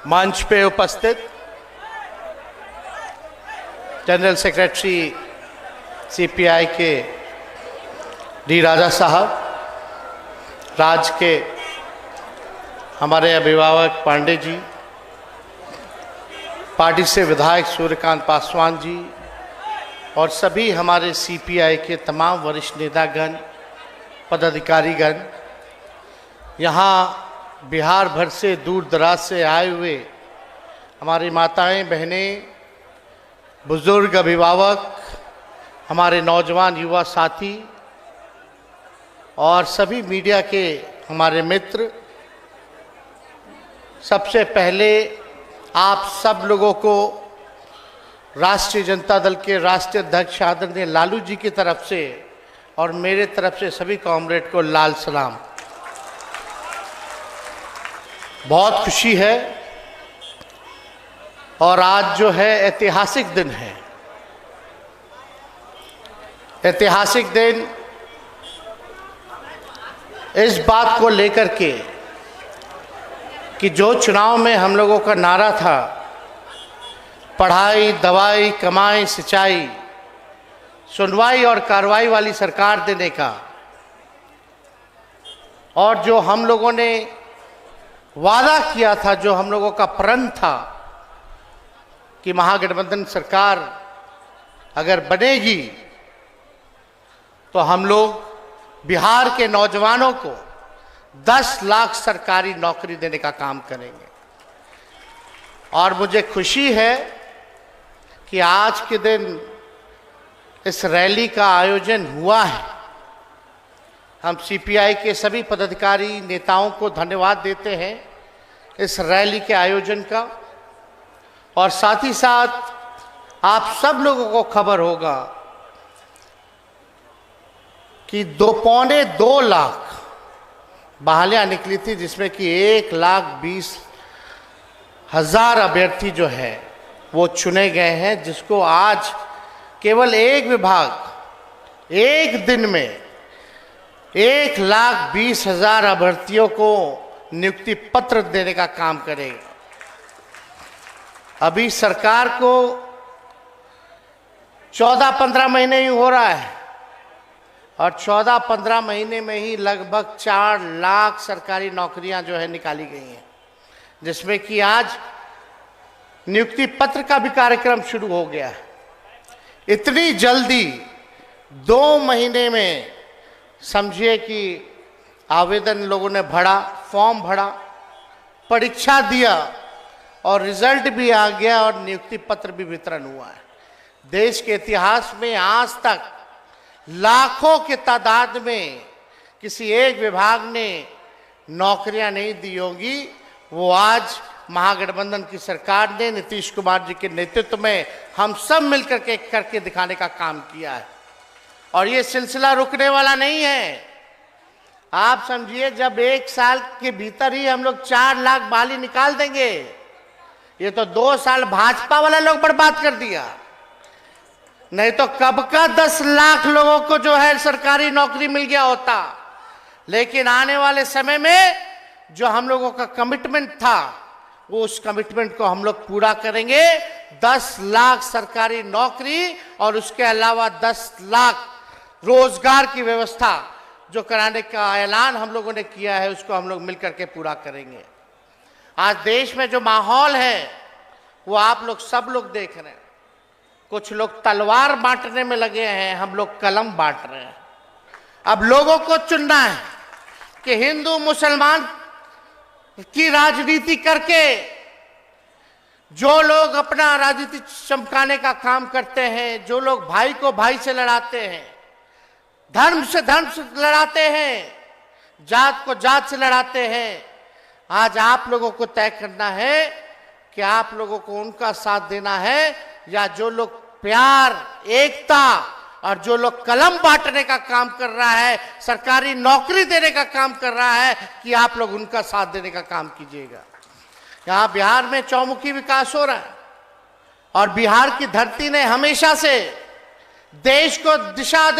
मंच पे उपस्थित जनरल सेक्रेटरी सीपीआई के डी राजा साहब, राज्य के हमारे अभिभावक पांडे जी, पार्टी से विधायक सूर्यकांत पासवान जी और सभी हमारे सीपीआई के तमाम वरिष्ठ नेतागण, पदाधिकारीगण, यहाँ बिहार भर से दूर दराज से आए हुए हमारी माताएं, बहनें, बुजुर्ग, अभिभावक, हमारे नौजवान युवा साथी और सभी मीडिया के हमारे मित्र, सबसे पहले आप सब लोगों को राष्ट्रीय जनता दल के राष्ट्रीय अध्यक्ष आदरणीय लालू जी की तरफ से और मेरे तरफ से सभी कॉमरेड को लाल सलाम। बहुत खुशी है और आज जो है ऐतिहासिक दिन है। ऐतिहासिक दिन इस बात को लेकर के कि जो चुनाव में हम लोगों का नारा था, पढ़ाई, दवाई, कमाई, सिंचाई, सुनवाई और कार्रवाई वाली सरकार देने का, और जो हम लोगों ने वादा किया था, जो हम लोगों का प्रण था कि महागठबंधन सरकार अगर बनेगी तो हम लोग बिहार के नौजवानों को 10 लाख सरकारी नौकरी देने का काम करेंगे। और मुझे खुशी है कि आज के दिन इस रैली का आयोजन हुआ है। हम सीपीआई के सभी पदाधिकारी, नेताओं को धन्यवाद देते हैं इस रैली के आयोजन का। और साथ ही साथ आप सब लोगों को खबर होगा कि 2.25 लाख बहालियां निकली थी, जिसमें कि 1,20,000 अभ्यर्थी जो है वो चुने गए हैं, जिसको आज केवल एक विभाग एक दिन में 1,20,000 अभ्यर्थियों को नियुक्ति पत्र देने का काम करेगा। अभी सरकार को 14-15 महीने ही हो रहा है और 14-15 महीने में ही लगभग 4 लाख सरकारी नौकरियां जो है निकाली गई हैं, जिसमें कि आज नियुक्ति पत्र का भी कार्यक्रम शुरू हो गया है। इतनी जल्दी 2 महीने में समझिए कि आवेदन लोगों ने भरा, फॉर्म भरा, परीक्षा दिया और रिजल्ट भी आ गया और नियुक्ति पत्र भी वितरण हुआ है। देश के इतिहास में आज तक लाखों की तादाद में किसी एक विभाग ने नौकरियां नहीं दी होंगी। वो आज महागठबंधन की सरकार ने नीतीश कुमार जी के नेतृत्व में हम सब मिलकर के करके दिखाने का काम किया है। और ये सिलसिला रुकने वाला नहीं है। आप समझिए, जब 1 साल के भीतर ही हम लोग 4 लाख बहाली निकाल देंगे, ये तो 2 साल भाजपा वाले लोग बर्बाद कर दिया। नहीं तो कब का 10 लाख लोगों को जो है सरकारी नौकरी मिल गया होता। लेकिन आने वाले समय में जो हम लोगों का कमिटमेंट था, वो उस कमिटमेंट को हम लोग पूरा करेंगे। 10 लाख सरकारी नौकरी और उसके अलावा 10 लाख रोजगार की व्यवस्था जो कराने का ऐलान हम लोगों ने किया है, उसको हम लोग मिलकर के पूरा करेंगे। आज देश में जो माहौल है वो आप लोग सब लोग देख रहे हैं। कुछ लोग तलवार बांटने में लगे हैं, हम लोग कलम बांट रहे हैं। अब लोगों को चुनना है कि हिंदू मुसलमान की राजनीति करके जो लोग अपना राजनीति चमकाने का काम करते हैं, जो लोग भाई को भाई से लड़ाते हैं, धर्म से लड़ाते हैं, जात को जात से लड़ाते हैं, आज आप लोगों को तय करना है कि आप लोगों को उनका साथ देना है या जो लोग प्यार, एकता और जो लोग कलम बांटने का काम कर रहा है, सरकारी नौकरी देने का काम कर रहा है, कि आप लोग उनका साथ देने का काम कीजिएगा। यहाँ बिहार में चौमुखी विकास हो रहा है और बिहार की धरती ने हमेशा से देश को दिशा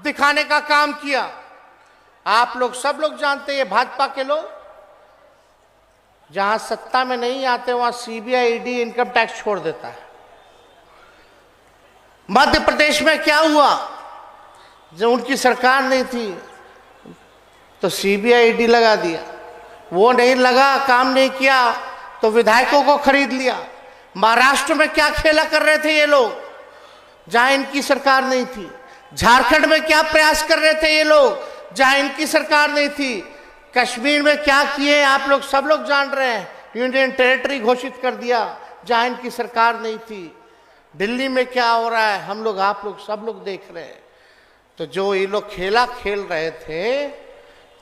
दिखाने का काम किया। आप लोग सब लोग जानते हैं, भाजपा के लोग जहां सत्ता में नहीं आते वहां सीबीआई, ईडी, इनकम टैक्स छोड़ देता है। मध्य प्रदेश में क्या हुआ, जब उनकी सरकार नहीं थी तो सीबीआई, ईडी लगा दिया, वो नहीं लगा, काम नहीं किया तो विधायकों को खरीद लिया। महाराष्ट्र में क्या खेला कर रहे थे ये लोग, जहां इनकी सरकार नहीं थी। झारखंड में क्या प्रयास कर रहे थे ये लोग, जहां इनकी सरकार नहीं थी। कश्मीर में क्या किए आप लोग सब लोग जान रहे हैं, यूनियन टेरिटरी घोषित कर दिया जहां इनकी सरकार नहीं थी। दिल्ली में क्या हो रहा है हम लोग, आप लोग सब लोग देख रहे हैं। तो जो ये लोग खेला खेल रहे थे,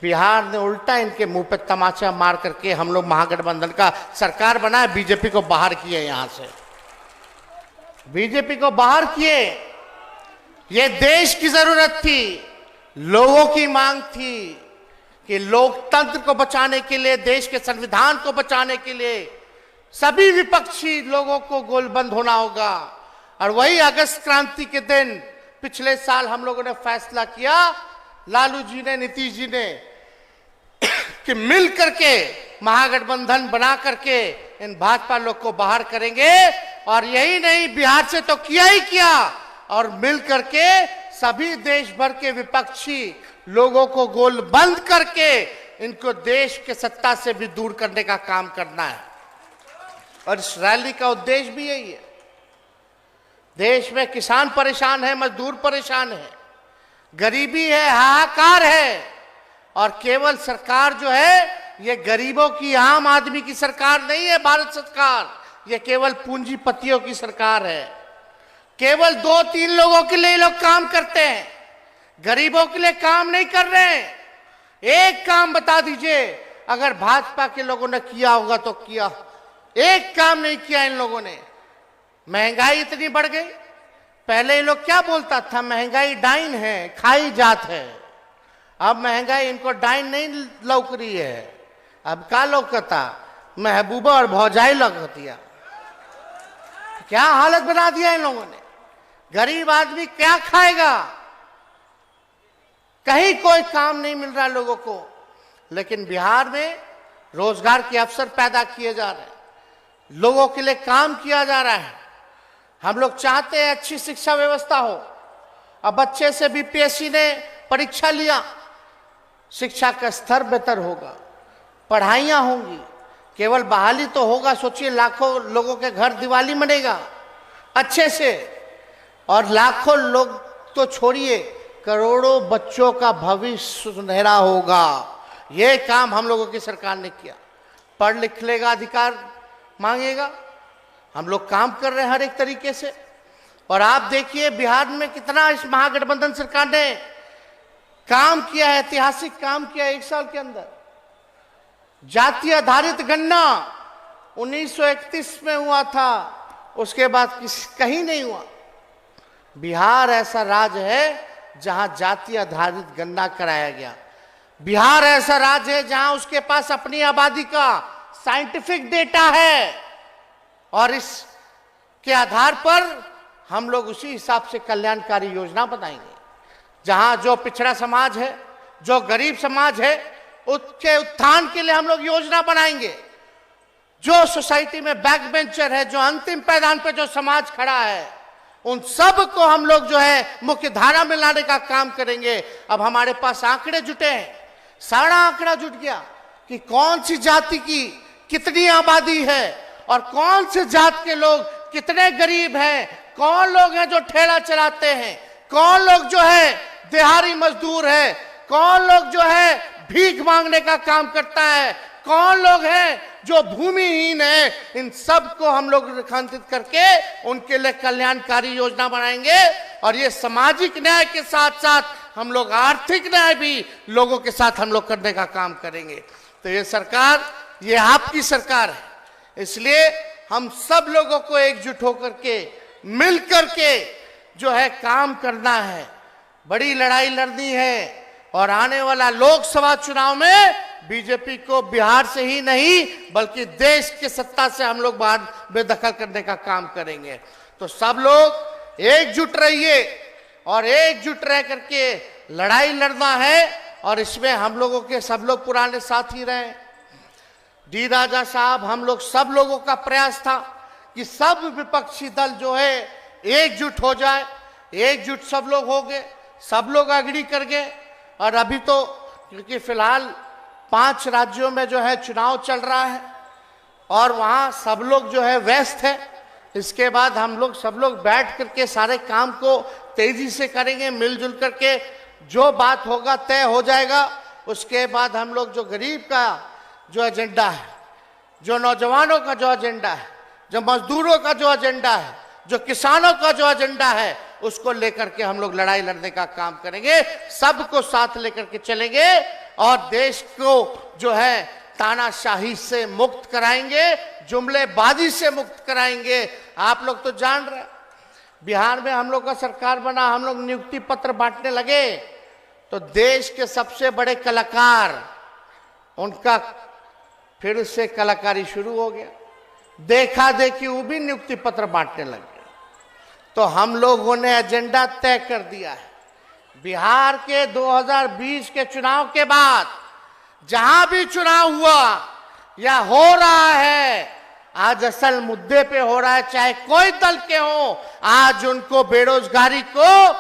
बिहार ने उल्टा इनके मुंह पे तमाचा मार करके हम लोग महागठबंधन का सरकार बनाया, बीजेपी को बाहर किए, यहां से बीजेपी को बाहर किए। ये देश की जरूरत थी, लोगों की मांग थी कि लोकतंत्र को बचाने के लिए, देश के संविधान को बचाने के लिए सभी विपक्षी लोगों को गोलबंद होना होगा। और वही अगस्त क्रांति के दिन पिछले साल हम लोगों ने फैसला किया, लालू जी ने, नीतीश जी ने, कि मिल करके महागठबंधन बना करके इन भाजपा लोग को बाहर करेंगे। और यही नहीं, बिहार से तो किया ही किया, और मिल करके सभी देश भर के विपक्षी लोगों को गोल बंद करके इनको देश के सत्ता से भी दूर करने का काम करना है। और इस रैली का उद्देश्य भी यही है। देश में किसान परेशान है, मजदूर परेशान है, गरीबी है, हाहाकार है, और केवल सरकार जो है ये गरीबों की, आम आदमी की सरकार नहीं है भारत सरकार, ये केवल पूंजीपतियों की सरकार है। केवल 2-3 लोगों के लिए लोग काम करते हैं, गरीबों के लिए काम नहीं कर रहे हैं। एक काम बता दीजिए, अगर भाजपा के लोगों ने किया होगा तो किया, एक काम नहीं किया इन लोगों ने। महंगाई इतनी बढ़ गई, पहले ये लोग क्या बोलता था, महंगाई डाइन है, खाई जात है। अब महंगाई इनको डाइन नहीं लौक रही है, अब क्या लौकता, महबूबा और भौजाई लौकतिया। क्या हालत बना दिया इन लोगों ने, गरीब आदमी क्या खाएगा, कहीं कोई काम नहीं मिल रहा लोगों को। लेकिन बिहार में रोजगार के अवसर पैदा किए जा रहे हैं, लोगों के लिए काम किया जा रहा है। हम लोग चाहते हैं अच्छी शिक्षा व्यवस्था हो। अब बच्चे से बीपीएससी ने परीक्षा लिया, शिक्षा का स्तर बेहतर होगा, पढ़ाइयाँ होंगी, केवल बहाली तो होगा, सोचिए लाखों लोगों के घर दिवाली मनेगा अच्छे से, और लाखों लोग तो छोड़िए, करोड़ों बच्चों का भविष्य सुनहरा होगा। ये काम हम लोगों की सरकार ने किया। पढ़ लिख लेगा, अधिकार मांगेगा, हम लोग काम कर रहे हैं हर एक तरीके से। और आप देखिए बिहार में कितना इस महागठबंधन सरकार ने काम किया है, ऐतिहासिक काम किया है 1 साल के अंदर। जाति आधारित गणना 1931 में हुआ था, उसके बाद कहीं नहीं हुआ। बिहार ऐसा राज्य है जहां जाति आधारित गणना कराया गया। बिहार ऐसा राज्य है जहां उसके पास अपनी आबादी का साइंटिफिक डेटा है, और इसके आधार पर हम लोग उसी हिसाब से कल्याणकारी योजना बनाएंगे। जहां जो पिछड़ा समाज है, जो गरीब समाज है, उसके उत्थान के लिए हम लोग योजना बनाएंगे। जो सोसाइटी में बैक बेंचर है, जो अंतिम पायदान पे जो समाज खड़ा है, उन सब को हम लोग जो है मुख्य धारा में लाने का काम करेंगे। अब हमारे पास आंकड़े जुटे हैं, सारा आंकड़ा जुट गया कि कौन सी जाति की कितनी आबादी है, और कौन से जात के लोग कितने गरीब हैं, कौन लोग हैं जो ठेला चलाते हैं, कौन लोग जो है दिहाड़ी मजदूर है, कौन लोग जो है भीख मांगने का काम करता है, कौन लोग हैं जो भूमिहीन है। इन सब को हम लोग रेखांकित करके उनके लिए कल्याणकारी योजना बनाएंगे। और ये सामाजिक न्याय के साथ साथ हम लोग आर्थिक न्याय भी लोगों के साथ हम लोग करने का काम करेंगे। तो ये सरकार, ये आपकी सरकार है, इसलिए हम सब लोगों को एकजुट होकर के, मिल करके जो है काम करना है। बड़ी लड़ाई लड़नी है, और आने वाला लोकसभा चुनाव में बीजेपी को बिहार से ही नहीं बल्कि देश के सत्ता से हम लोग बाहर बेदखल करने का काम करेंगे। तो सब लोग एकजुट रहिए, और एकजुट रह करके लड़ाई लड़ना है। और इसमें हम लोगों के सब लोग पुराने साथी रहे, डी राजा साहब, हम लोग सब लोगों का प्रयास था कि सब विपक्षी दल जो है एकजुट हो जाए। एकजुट सब लोग हो गए, सब लोग अग्री कर गए। और अभी तो क्योंकि फिलहाल 5 राज्यों में जो है चुनाव चल रहा है और वहाँ सब लोग जो है व्यस्त है। इसके बाद हम लोग सब लोग बैठ करके सारे काम को तेजी से करेंगे, मिलजुल करके जो बात होगा तय हो जाएगा। उसके बाद हम लोग जो गरीब का जो एजेंडा है, जो नौजवानों का जो एजेंडा है, जो मजदूरों का जो एजेंडा है, जो किसानों का जो एजेंडा है, उसको लेकर के हम लोग लड़ाई लड़ने का काम करेंगे। सबको साथ लेकर के चलेंगे और देश को जो है तानाशाही से मुक्त कराएंगे, जुमलेबाजी से मुक्त कराएंगे। आप लोग तो जान रहे, बिहार में हम लोग का सरकार बना, हम लोग नियुक्ति पत्र बांटने लगे तो देश के सबसे बड़े कलाकार, उनका फिर से कलाकारी शुरू हो गया। देखा देखी वो भी नियुक्ति पत्र बांटने लगे। तो हम लोगों ने एजेंडा तय कर दिया है। बिहार के 2020 के चुनाव के बाद जहां भी चुनाव हुआ या हो रहा है, आज असल मुद्दे पे हो रहा है, चाहे कोई दल के हो, आज उनको बेरोजगारी को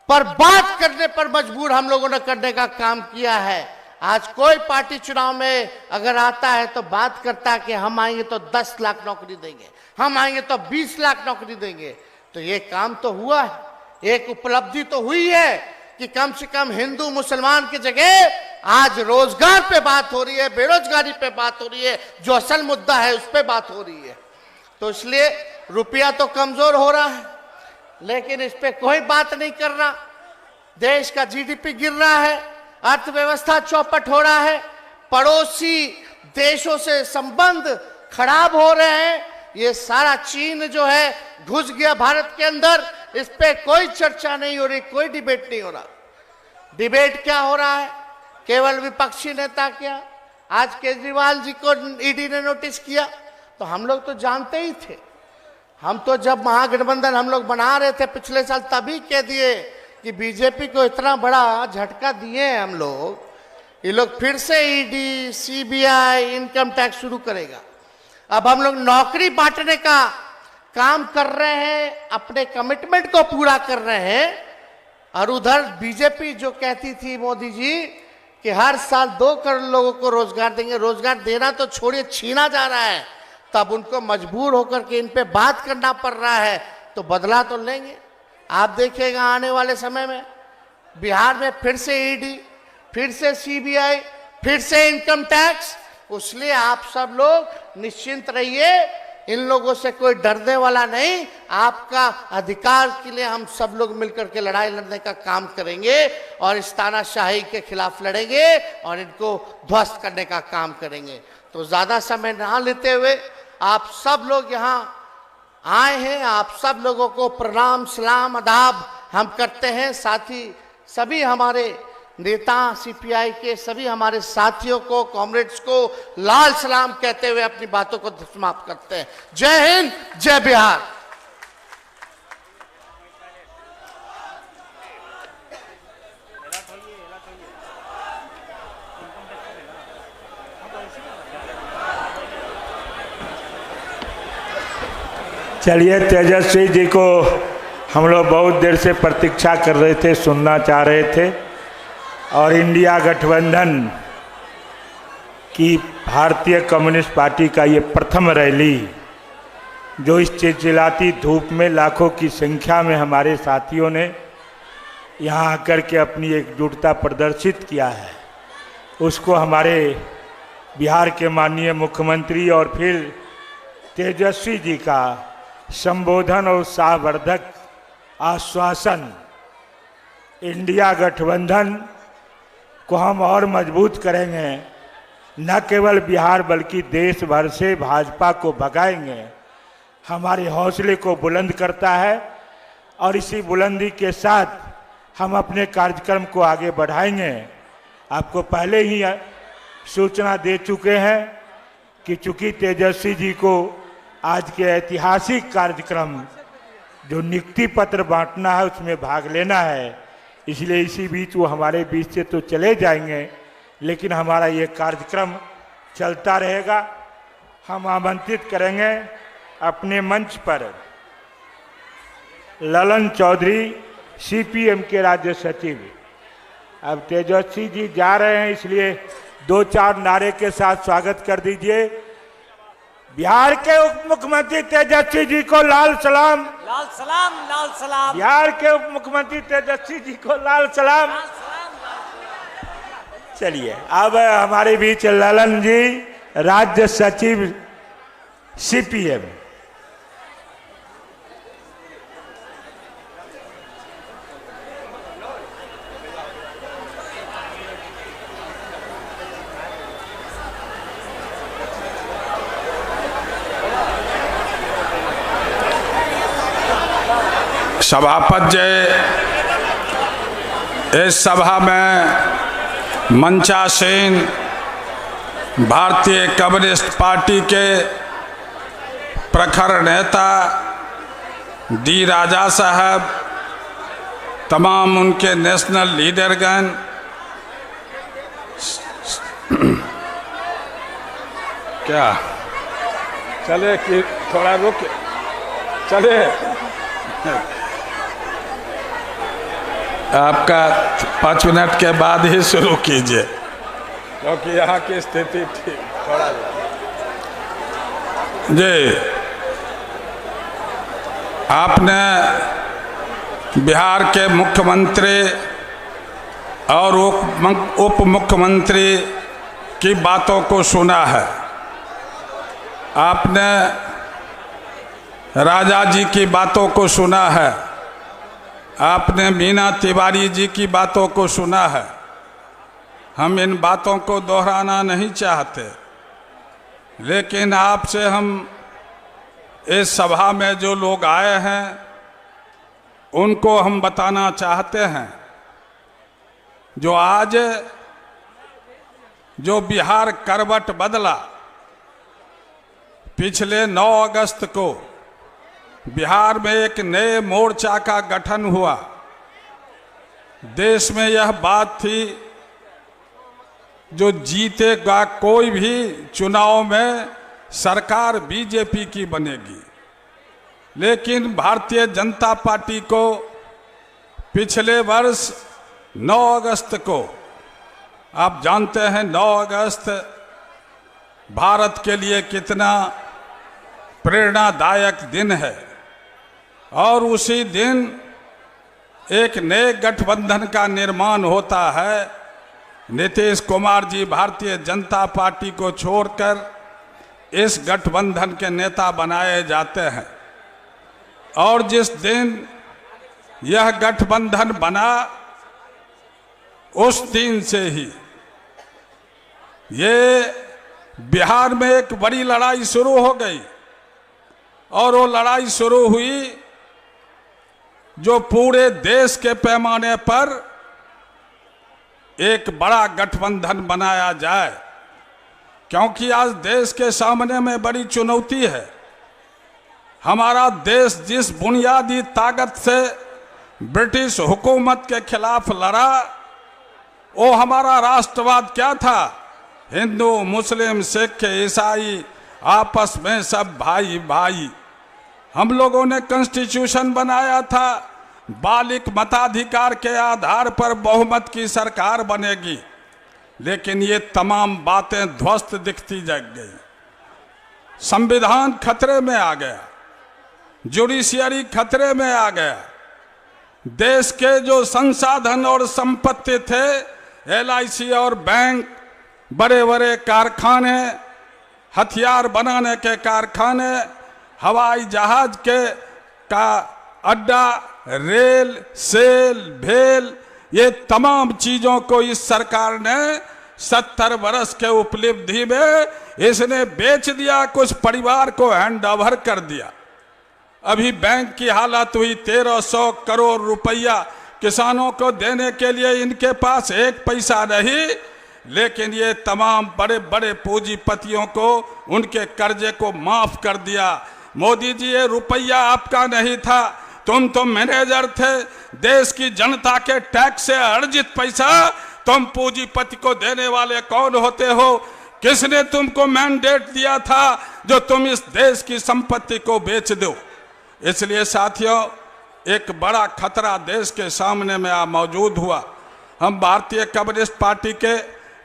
बर्बाद करने पर मजबूर हम लोगों ने करने का काम किया है। आज कोई पार्टी चुनाव में अगर आता है तो बात करता है कि हम आएंगे तो 10 लाख नौकरी देंगे, हम आएंगे तो 20 लाख नौकरी देंगे। तो ये काम तो हुआ है, एक उपलब्धि तो हुई है कि कम से कम हिंदू मुसलमान की जगह आज रोजगार पे बात हो रही है, बेरोजगारी पे बात हो रही है, जो असल मुद्दा है उस पे बात हो रही है। तो इसलिए रुपया तो कमजोर हो रहा है, लेकिन इस पे कोई बात नहीं कर रहा। देश का जीडीपी गिर रहा है, अर्थव्यवस्था चौपट हो रहा है, पड़ोसी देशों से संबंध खराब हो रहे हैं। ये सारा चीन जो है घुस गया भारत के अंदर, इस पे कोई चर्चा नहीं हो रही, कोई डिबेट नहीं हो रहा। डिबेट क्या हो रहा है? केवल विपक्षी नेता क्या, आज केजरीवाल जी को ईडी ने नोटिस किया तो हम लोग तो जानते ही थे। हम तो जब महागठबंधन हम लोग बना रहे थे पिछले साल, तभी कह दिए कि बीजेपी को इतना बड़ा झटका दिए हैं हम लोग, ये लोग फिर से ईडी, सीबीआई, इनकम टैक्स शुरू करेगा। अब हम लोग नौकरी बांटने का काम कर रहे हैं, अपने कमिटमेंट को पूरा कर रहे हैं। और उधर बीजेपी जो कहती थी मोदी जी कि हर साल 2 करोड़ लोगों को रोजगार देंगे, रोजगार देना तो छोड़िए, छीना जा रहा है, तब उनको मजबूर होकर के इन पे बात करना पड़ रहा है। तो बदला तो लेंगे। आप देखिएगा आने वाले समय में बिहार में फिर से ईडी, फिर से सीबीआई, फिर से इनकम टैक्स। इसलिए आप सब लोग निश्चिंत रहिए, इन लोगों से कोई डरने वाला नहीं। आपका अधिकार के लिए हम सब लोग मिलकर के लड़ाई लड़ने का काम करेंगे और इस तानाशाही के खिलाफ लड़ेंगे और इनको ध्वस्त करने का काम करेंगे। तो ज्यादा समय ना लेते हुए आप सब लोग यहाँ आए हैं, आप सब लोगों को प्रणाम, सलाम, आदाब हम करते हैं। साथ ही सभी हमारे नेता सीपीआई के सभी हमारे साथियों को, कॉमरेड्स को लाल सलाम कहते हुए अपनी बातों को समाप्त करते हैं। जय हिंद, जय बिहार। चलिए, तेजस्वी जी को हम लोग बहुत देर से प्रतीक्षा कर रहे थे, सुनना चाह रहे थे। और इंडिया गठबंधन की भारतीय कम्युनिस्ट पार्टी का ये प्रथम रैली, जो इस चिलचिलाती धूप में लाखों की संख्या में हमारे साथियों ने यहाँ आकर के अपनी एकजुटता प्रदर्शित किया है, उसको हमारे बिहार के माननीय मुख्यमंत्री और फिर तेजस्वी जी का संबोधन और उत्साहवर्धक आश्वासन, इंडिया गठबंधन को हम और मजबूत करेंगे, न केवल बिहार बल्कि देश भर से भाजपा को भगाएंगे, हमारे हौसले को बुलंद करता है। और इसी बुलंदी के साथ हम अपने कार्यक्रम को आगे बढ़ाएंगे। आपको पहले ही सूचना दे चुके हैं कि चूंकि तेजस्वी जी को आज के ऐतिहासिक कार्यक्रम जो नियुक्ति पत्र बांटना है उसमें भाग लेना है, इसलिए इसी बीच वो हमारे बीच से तो चले जाएंगे, लेकिन हमारा ये कार्यक्रम चलता रहेगा। हम आमंत्रित करेंगे अपने मंच पर ललन चौधरी, सीपीएम के राज्य सचिव। अब तेजस्वी जी जा रहे हैं, इसलिए 2-4 नारे के साथ स्वागत कर दीजिए। बिहार के उप मुख्यमंत्री तेजस्वी जी को लाल सलाम। लाल सलाम, लाल सलाम। बिहार के उप मुख्यमंत्री तेजस्वी जी को लाल सलाम। लाल सलाम। चलिए, अब हमारे बीच ललन जी, राज्य सचिव सीपीएम। सभापति जी, इस सभा में मंचासीन भारतीय कम्युनिस्ट पार्टी के प्रखर नेता डी राजा साहब, तमाम उनके नेशनल लीडरगण, क्या चले कि थोड़ा रुक चले, आपका 5 मिनट के बाद ही शुरू कीजिए, क्योंकि यहाँ की स्थिति ठीक थोड़ा जी। आपने बिहार के मुख्यमंत्री और उप मुख्यमंत्री की बातों को सुना है। आपने राजा जी की बातों को सुना है। आपने मीना तिवारी जी की बातों को सुना है। हम इन बातों को दोहराना नहीं चाहते, लेकिन आपसे हम इस सभा में जो लोग आए हैं उनको हम बताना चाहते हैं, जो आज जो बिहार करवट बदला, पिछले 9 अगस्त को बिहार में एक नए मोर्चा का गठन हुआ। देश में यह बात थी, जो जीतेगा कोई भी चुनाव में सरकार बीजेपी की बनेगी। लेकिन भारतीय जनता पार्टी को पिछले वर्ष 9 अगस्त को, आप जानते हैं 9 अगस्त भारत के लिए कितना प्रेरणादायक दिन है, और उसी दिन एक नए गठबंधन का निर्माण होता है। नीतीश कुमार जी भारतीय जनता पार्टी को छोड़कर इस गठबंधन के नेता बनाए जाते हैं, और जिस दिन यह गठबंधन बना, उस दिन से ही ये बिहार में एक बड़ी लड़ाई शुरू हो गई। और वो लड़ाई शुरू हुई जो पूरे देश के पैमाने पर एक बड़ा गठबंधन बनाया जाए, क्योंकि आज देश के सामने में बड़ी चुनौती है। हमारा देश जिस बुनियादी ताकत से ब्रिटिश हुकूमत के खिलाफ लड़ा, वो हमारा राष्ट्रवाद क्या था? हिंदू, मुस्लिम, सिख, ईसाई आपस में सब भाई भाई। हम लोगों ने कॉन्स्टिट्यूशन बनाया था, बालिक मताधिकार के आधार पर बहुमत की सरकार बनेगी, लेकिन ये तमाम बातें ध्वस्त दिखती जग गई। संविधान खतरे में आ गया, जुडिशियरी खतरे में आ गया। देश के जो संसाधन और संपत्ति थे, LIC और बैंक, बड़े बड़े कारखाने, हथियार बनाने के कारखाने, हवाई जहाज का अड्डा, रेल, सेल, भेल, ये तमाम चीजों को इस सरकार ने 70 वर्ष के उपलब्धि में इसने बेच दिया, कुछ परिवार को हैंड ओवर कर दिया। अभी बैंक की हालत हुई, 1300 करोड़ रुपया किसानों को देने के लिए इनके पास एक पैसा नहीं, लेकिन ये तमाम बड़े बड़े पूंजीपतियों को उनके कर्जे को माफ कर दिया। मोदी जी, ये रुपया आपका नहीं था, तुम तो मैनेजर थे। देश की जनता के टैक्स से अर्जित पैसा तुम पूंजीपति को देने वाले कौन होते हो? किसने तुमको मैंडेट दिया था जो तुम इस देश की संपत्ति को बेच दो? इसलिए साथियों, एक बड़ा खतरा देश के सामने में मौजूद हुआ। हम भारतीय कम्युनिस्ट पार्टी के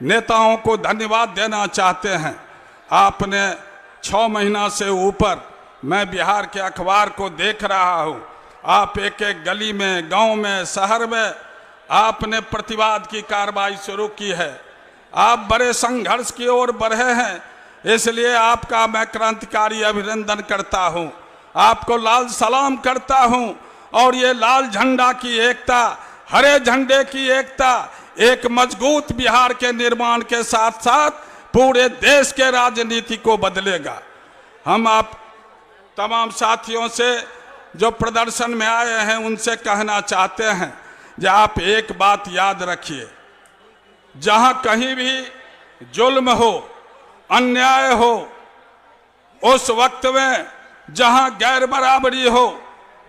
नेताओं को धन्यवाद देना चाहते हैं। आपने 6 महीना से ऊपर मैं बिहार के अखबार को देख रहा हूँ, आप एक एक गली में, गांव में, शहर में आपने प्रतिवाद की कार्रवाई शुरू की है। आप बड़े संघर्ष की ओर बढ़े हैं, इसलिए आपका मैं क्रांतिकारी अभिनंदन करता हूँ, आपको लाल सलाम करता हूँ। और ये लाल झंडा की एकता, हरे झंडे की एकता एक मजबूत बिहार के निर्माण के साथ साथ पूरे देश के राजनीति को बदलेगा। हम आप तमाम साथियों से जो प्रदर्शन में आए हैं उनसे कहना चाहते हैं कि आप एक बात याद रखिए, जहां कहीं भी जुल्म हो, अन्याय हो, उस वक्त में जहां गैर बराबरी हो,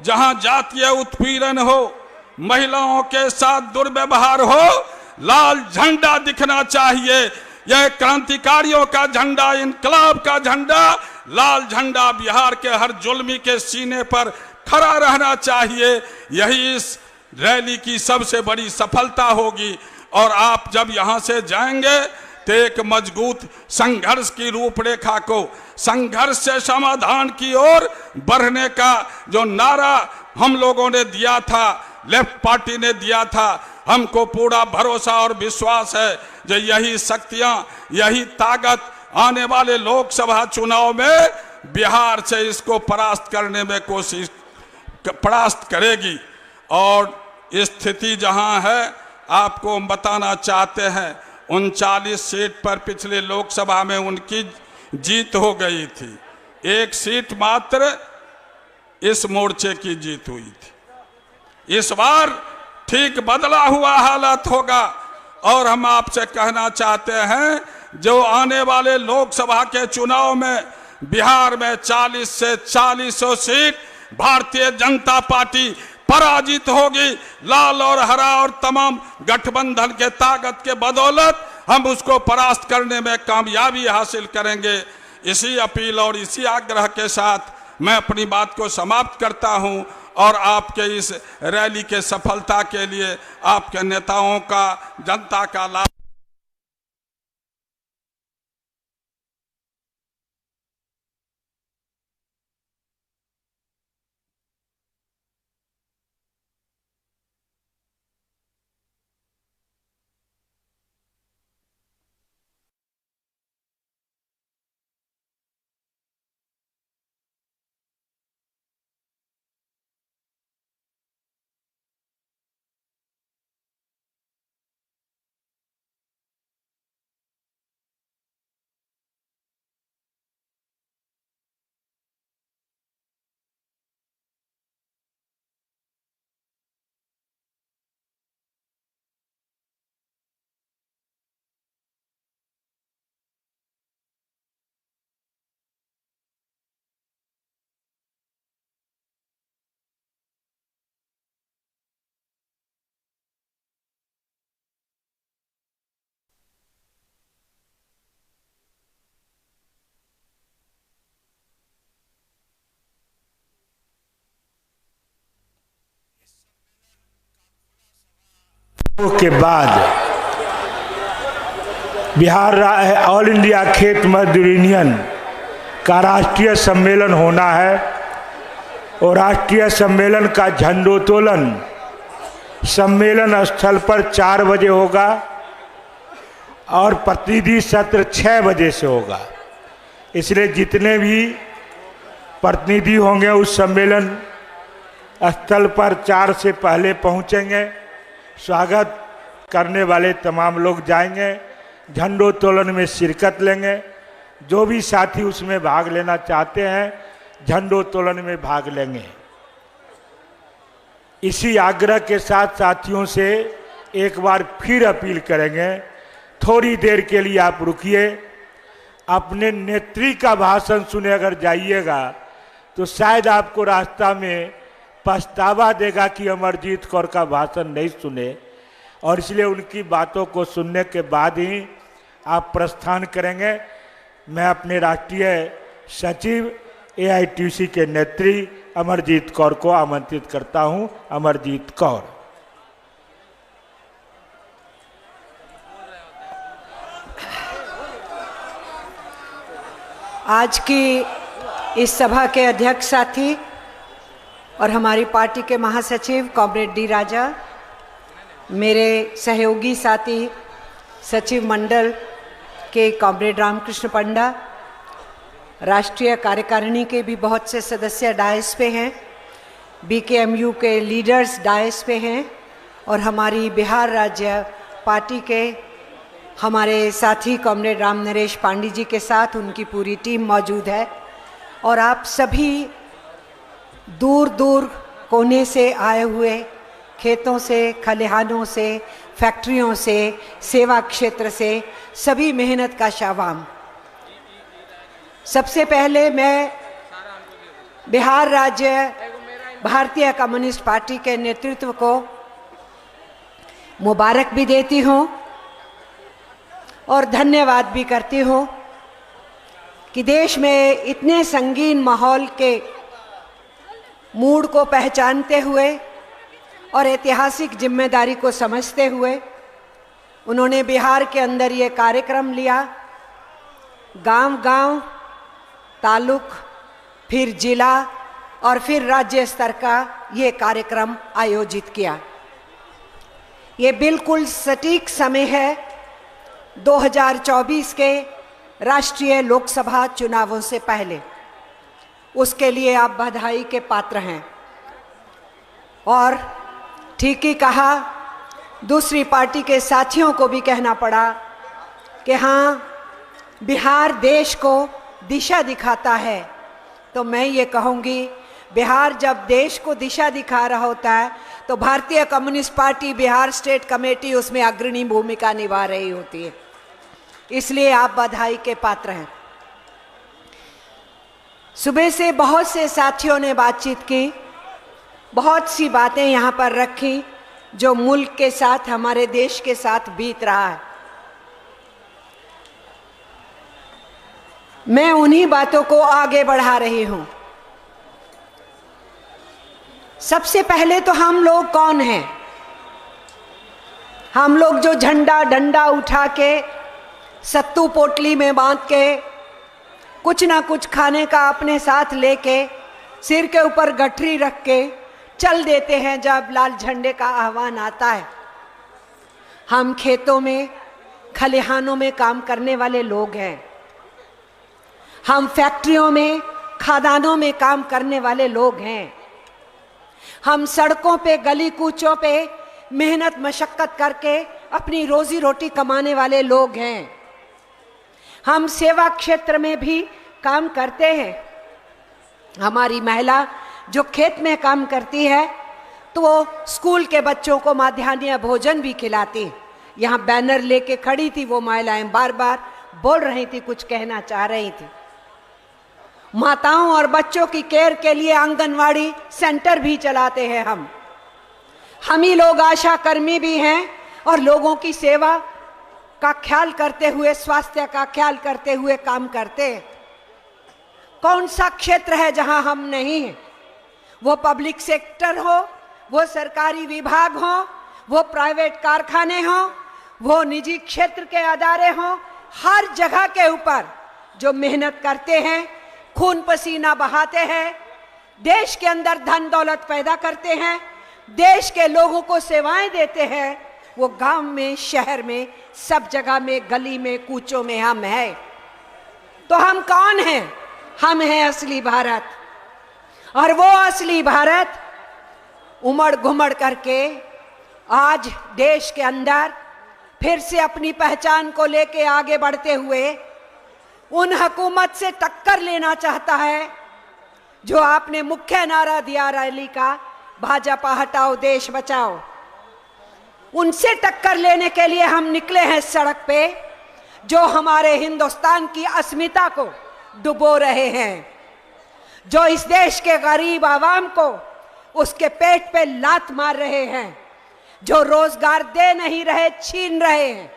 जहां जातीय उत्पीड़न हो, महिलाओं के साथ दुर्व्यवहार हो, लाल झंडा दिखना चाहिए। यह क्रांतिकारियों का झंडा, इनकलाब का झंडा, लाल झंडा बिहार के हर जुल्मी के सीने पर खड़ा रहना चाहिए। यही इस रैली की सबसे बड़ी सफलता होगी। और आप जब यहां से जाएंगे तो एक मजबूत संघर्ष की रूपरेखा को, संघर्ष से समाधान की ओर बढ़ने का जो नारा हम लोगों ने दिया था, लेफ्ट पार्टी ने दिया था, हमको पूरा भरोसा और विश्वास है जो यही शक्तियां, यही ताकत आने वाले लोकसभा चुनाव में बिहार से इसको परास्त करने में परास्त करेगी। और स्थिति जहां है, आपको बताना चाहते हैं 39 सीट पर पिछले लोकसभा में उनकी जीत हो गई थी, 1 सीट मात्र इस मोर्चे की जीत हुई थी। इस बार ठीक बदला हुआ हालत होगा। और हम आपसे कहना चाहते हैं, जो आने वाले लोकसभा के चुनाव में बिहार में 40 से 40 सीट भारतीय जनता पार्टी पराजित होगी। लाल और हरा और तमाम गठबंधन के ताकत के बदौलत हम उसको परास्त करने में कामयाबी हासिल करेंगे। इसी अपील और इसी आग्रह के साथ मैं अपनी बात को समाप्त करता हूं और आपके इस रैली के सफलता के लिए आपके नेताओं का, जनता का लाभ के बाद बिहार ऑल इंडिया खेत मजदूर यूनियन का राष्ट्रीय सम्मेलन होना है और राष्ट्रीय सम्मेलन का झंडोत्तोलन सम्मेलन स्थल पर 4 बजे होगा और प्रतिनिधि सत्र 6 बजे से होगा। इसलिए जितने भी प्रतिनिधि होंगे उस सम्मेलन स्थल पर 4 से पहले पहुंचेंगे। स्वागत करने वाले तमाम लोग जाएंगे, झंडोत्तोलन में शिरकत लेंगे। जो भी साथी उसमें भाग लेना चाहते हैं झंडोत्तोलन में भाग लेंगे। इसी आग्रह के साथ साथियों से एक बार फिर अपील करेंगे, थोड़ी देर के लिए आप रुकिए, अपने नेत्री का भाषण सुने अगर जाइएगा तो शायद आपको रास्ता में पछतावा देगा कि अमरजीत कौर का भाषण नहीं सुने। और इसलिए उनकी बातों को सुनने के बाद ही आप प्रस्थान करेंगे। मैं अपने राष्ट्रीय सचिव AITUC के नेत्री अमरजीत कौर को आमंत्रित करता हूं। अमरजीत कौर। आज की इस सभा के अध्यक्ष साथी और हमारी पार्टी के महासचिव कॉमरेड डी राजा, मेरे सहयोगी साथी सचिव मंडल के कॉमरेड रामकृष्ण पंडा, राष्ट्रीय कार्यकारिणी के भी बहुत से सदस्य डायस पे हैं, BKMU के लीडर्स डायस पे हैं और हमारी बिहार राज्य पार्टी के हमारे साथी कॉमरेड राम नरेश पांडे जी के साथ उनकी पूरी टीम मौजूद है। और आप सभी दूर दूर कोने से आए हुए, खेतों से, खलिहानों से, फैक्ट्रियों से, सेवा क्षेत्र से, सभी मेहनत का शाबाम। सबसे पहले मैं बिहार राज्य भारतीय कम्युनिस्ट पार्टी के नेतृत्व को मुबारक भी देती हूँ और धन्यवाद भी करती हूँ कि देश में इतने संगीन माहौल के मूड को पहचानते हुए और ऐतिहासिक जिम्मेदारी को समझते हुए उन्होंने बिहार के अंदर ये कार्यक्रम लिया। गांव-गांव, तालुक, फिर जिला और फिर राज्य स्तर का ये कार्यक्रम आयोजित किया। ये बिल्कुल सटीक समय है 2024 के राष्ट्रीय लोकसभा चुनावों से पहले। उसके लिए आप बधाई के पात्र हैं। और ठीक ही कहा, दूसरी पार्टी के साथियों को भी कहना पड़ा कि हाँ, बिहार देश को दिशा दिखाता है। तो मैं ये कहूँगी, बिहार जब देश को दिशा दिखा रहा होता है तो भारतीय communist party Bihar state committee उसमें अग्रणी भूमिका निभा रही होती है। इसलिए आप बधाई के पात्र हैं। सुबह से बहुत से साथियों ने बातचीत की, बहुत सी बातें यहाँ पर रखी जो मुल्क के साथ, हमारे देश के साथ बीत रहा है। मैं उन्हीं बातों को आगे बढ़ा रही हूँ। सबसे पहले तो हम लोग कौन हैं? हम लोग जो झंडा डंडा उठा के, सत्तू पोटली में बांध के, कुछ ना कुछ खाने का अपने साथ लेके, सिर के ऊपर गठरी रख के चल देते हैं जब लाल झंडे का आह्वान आता है। हम खेतों में, खलिहानों में काम करने वाले लोग हैं। हम फैक्ट्रियों में, खादानों में काम करने वाले लोग हैं। हम सड़कों पे, गली कूचों पे मेहनत मशक्कत करके अपनी रोजी रोटी कमाने वाले लोग हैं। हम सेवा क्षेत्र में भी काम करते हैं। हमारी महिला जो खेत में काम करती है तो वो स्कूल के बच्चों को मध्याह्न भोजन भी खिलाती है। यहाँ बैनर लेके खड़ी थी वो महिलाएं, बार बार बोल रही थी, कुछ कहना चाह रही थी। माताओं और बच्चों की केयर के लिए आंगनवाड़ी सेंटर भी चलाते हैं हम ही लोग आशा कर्मी भी हैं और लोगों की सेवा का ख्याल करते हुए, स्वास्थ्य का ख्याल करते हुए काम करते हैं। कौन सा क्षेत्र है जहां हम नहीं हैं? वो पब्लिक सेक्टर हो, वो सरकारी विभाग हो, वो प्राइवेट कारखाने हो, वो निजी क्षेत्र के अदारे हो, हर जगह के ऊपर जो मेहनत करते हैं, खून पसीना बहाते हैं, देश के अंदर धन दौलत पैदा करते हैं, देश के लोगों को सेवाएं देते हैं, वो गांव में, शहर में, सब जगह में, गली में, कूचों में हम हैं। तो हम कौन हैं? हम हैं असली भारत। और वो असली भारत उमड़ घुमड़ करके आज देश के अंदर फिर से अपनी पहचान को लेके आगे बढ़ते हुए उन हुकूमत से टक्कर लेना चाहता है जो आपने मुख्य नारा दिया रैली का, भाजपा हटाओ देश बचाओ। उनसे टक्कर लेने के लिए हम निकले हैं सड़क पे, जो हमारे हिंदुस्तान की अस्मिता को डुबो रहे हैं, जो इस देश के गरीब आवाम को उसके पेट पे लात मार रहे हैं, जो रोजगार दे नहीं रहे, छीन रहे हैं,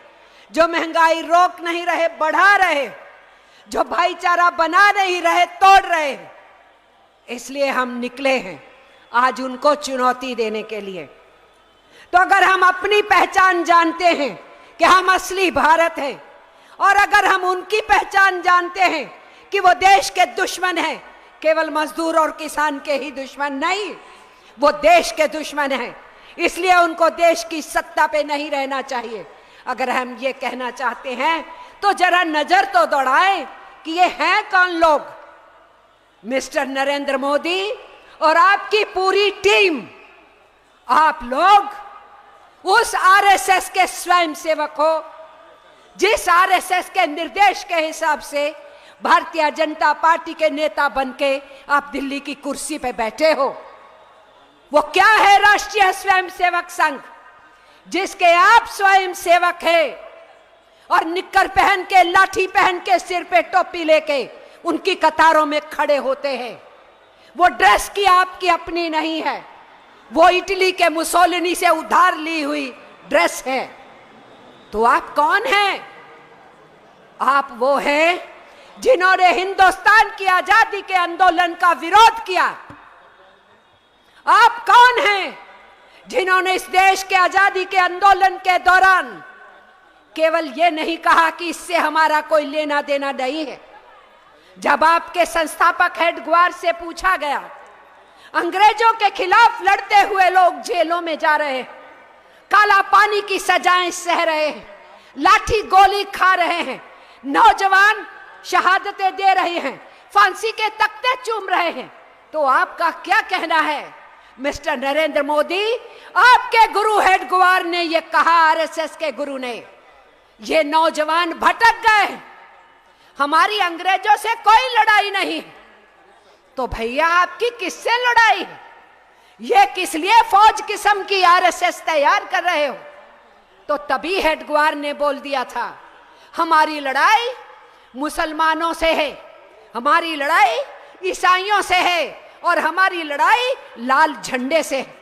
जो महंगाई रोक नहीं रहे बढ़ा रहे, जो भाईचारा बना नहीं रहे तोड़ रहे। इसलिए हम निकले हैं आज उनको चुनौती देने के लिए। तो अगर हम अपनी पहचान जानते हैं कि हम असली भारत हैं, और अगर हम उनकी पहचान जानते हैं कि वो देश के दुश्मन हैं, केवल मजदूर और किसान के ही दुश्मन नहीं, वो देश के दुश्मन हैं, इसलिए उनको देश की सत्ता पे नहीं रहना चाहिए। अगर हम ये कहना चाहते हैं तो जरा नजर तो दौड़ाएं कि ये हैं कौन लोग। मिस्टर नरेंद्र मोदी और आपकी पूरी टीम, आप लोग उस आरएसएस के स्वयंसेवक हो जिस आरएसएस के निर्देश के हिसाब से भारतीय जनता पार्टी के नेता बनके आप दिल्ली की कुर्सी पे बैठे हो। वो क्या है राष्ट्रीय स्वयंसेवक संघ, जिसके आप स्वयंसेवक हैं और निक्कर पहन के, लाठी पहन के, सिर पे टोपी लेके उनकी कतारों में खड़े होते हैं। वो ड्रेस की आपकी अपनी नहीं है, वो इटली के मुसोलिनी से उधार ली हुई ड्रेस है। तो आप कौन हैं? आप वो हैं जिन्होंने हिंदुस्तान की आजादी के आंदोलन का विरोध किया। आप कौन हैं जिन्होंने इस देश के आजादी के आंदोलन के दौरान केवल ये नहीं कहा कि इससे हमारा कोई लेना देना नहीं है। जब आपके संस्थापक हेड ग्वार से पूछा गया, अंग्रेजों के खिलाफ लड़ते हुए लोग जेलों में जा रहे हैं, काला पानी की सजाएं सह रहे हैं, लाठी गोली खा रहे हैं, नौजवान शहादतें दे रहे हैं, फांसी के तख्ते चूम रहे हैं, तो आपका क्या कहना है? मिस्टर नरेंद्र मोदी, आपके गुरु हेड ग्वार ने यह कहा, आरएसएस के गुरु ने, ये नौजवान भटक गए, हमारी अंग्रेजों से कोई लड़ाई नहीं। तो भैया आपकी किससे लड़ाई है? ये किस लिए फौज किस्म की आरएसएस तैयार कर रहे हो? तो तभी हेड ग्वार ने बोल दिया था, हमारी लड़ाई मुसलमानों से है, हमारी लड़ाई ईसाइयों से है, और हमारी लड़ाई लाल झंडे से है।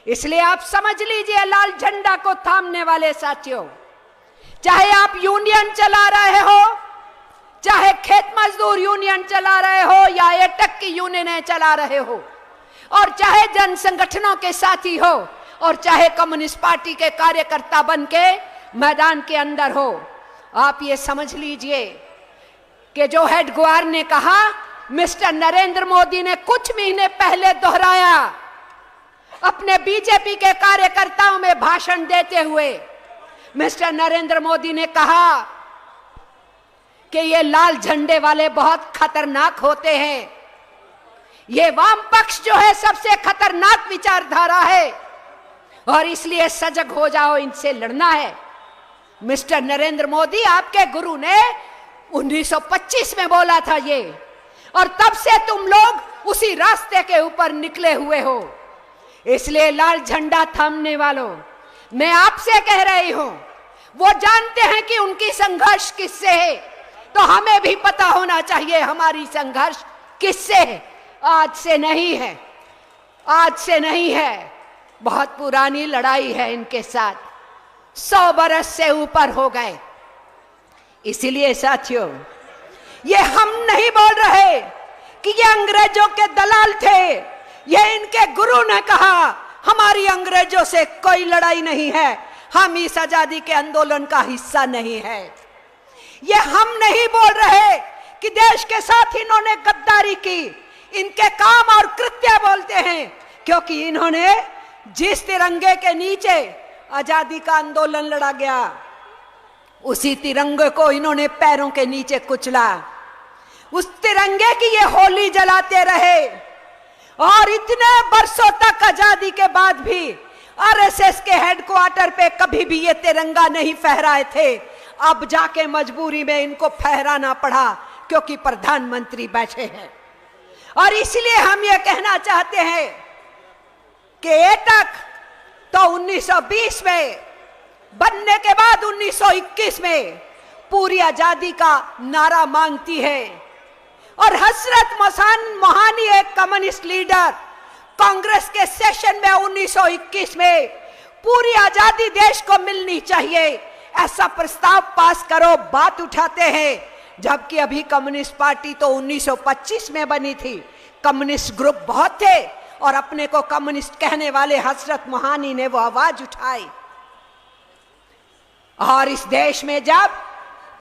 इसलिए आप समझ लीजिए, लाल झंडा को थामने वाले साथियों, चाहे आप यूनियन चला रहे हो, चाहे खेत मजदूर यूनियन चला रहे हो, या एटक की यूनियन चला रहे हो, और चाहे जन संगठनों के साथी हो, और चाहे कम्युनिस्ट पार्टी के कार्यकर्ता बन के मैदान के अंदर हो, आप ये समझ लीजिए कि जो हेड ग्वार ने कहा, मिस्टर नरेंद्र मोदी ने कुछ महीने पहले दोहराया अपने बीजेपी के कार्यकर्ताओं में भाषण देते हुए। मिस्टर नरेंद्र मोदी ने कहा कि ये लाल झंडे वाले बहुत खतरनाक होते हैं, ये वाम पक्ष जो है सबसे खतरनाक विचारधारा है, और इसलिए सजग हो जाओ, इनसे लड़ना है। मिस्टर नरेंद्र मोदी, आपके गुरु ने 1925 में बोला था ये, और तब से तुम लोग उसी रास्ते के ऊपर निकले हुए हो। इसलिए लाल झंडा थामने वालों, मैं आपसे कह रही हूं, वो जानते हैं कि उनकी संघर्ष किससे है, तो हमें भी पता होना चाहिए हमारी संघर्ष किससे है। आज से नहीं है, आज से नहीं है, बहुत पुरानी लड़ाई है इनके साथ, 100 बरस से ऊपर हो गए। इसीलिए साथियों, ये हम नहीं बोल रहे कि ये अंग्रेजों के दलाल थे, ये इनके गुरु ने कहा, हमारी अंग्रेजों से कोई लड़ाई नहीं है, हम इस आजादी के आंदोलन का हिस्सा नहीं है। ये हम नहीं बोल रहे कि देश के साथ इन्होंने गद्दारी की, इनके काम और कृत्य बोलते हैं, क्योंकि इन्होंने जिस तिरंगे के नीचे आजादी का आंदोलन लड़ा गया, उसी तिरंगे को इन्होंने पैरों के नीचे कुचला, उस तिरंगे की ये होली जलाते रहे, और इतने बरसों तक आजादी के बाद भी आरएसएस के हेडक्वार्टर पे कभी भी ये तिरंगा नहीं फहराए थे। अब जाके मजबूरी में इनको फहराना पड़ा, क्योंकि प्रधानमंत्री बैठे हैं। और इसलिए हम ये कहना चाहते हैं कि एटक तो 1920 में बनने के बाद 1921 में पूरी आजादी का नारा मांगती है, और हसरत मोहानी एक कम्युनिस्ट लीडर कांग्रेस के सेशन में 1921 में पूरी आजादी देश को मिलनी चाहिए, ऐसा प्रस्ताव पास करो, बात उठाते हैं। जबकि अभी कम्युनिस्ट पार्टी तो 1925 में बनी थी, कम्युनिस्ट ग्रुप बहुत थे और अपने को कम्युनिस्ट कहने वाले हजरत मोहानी ने वो आवाज उठाई। और इस देश में जब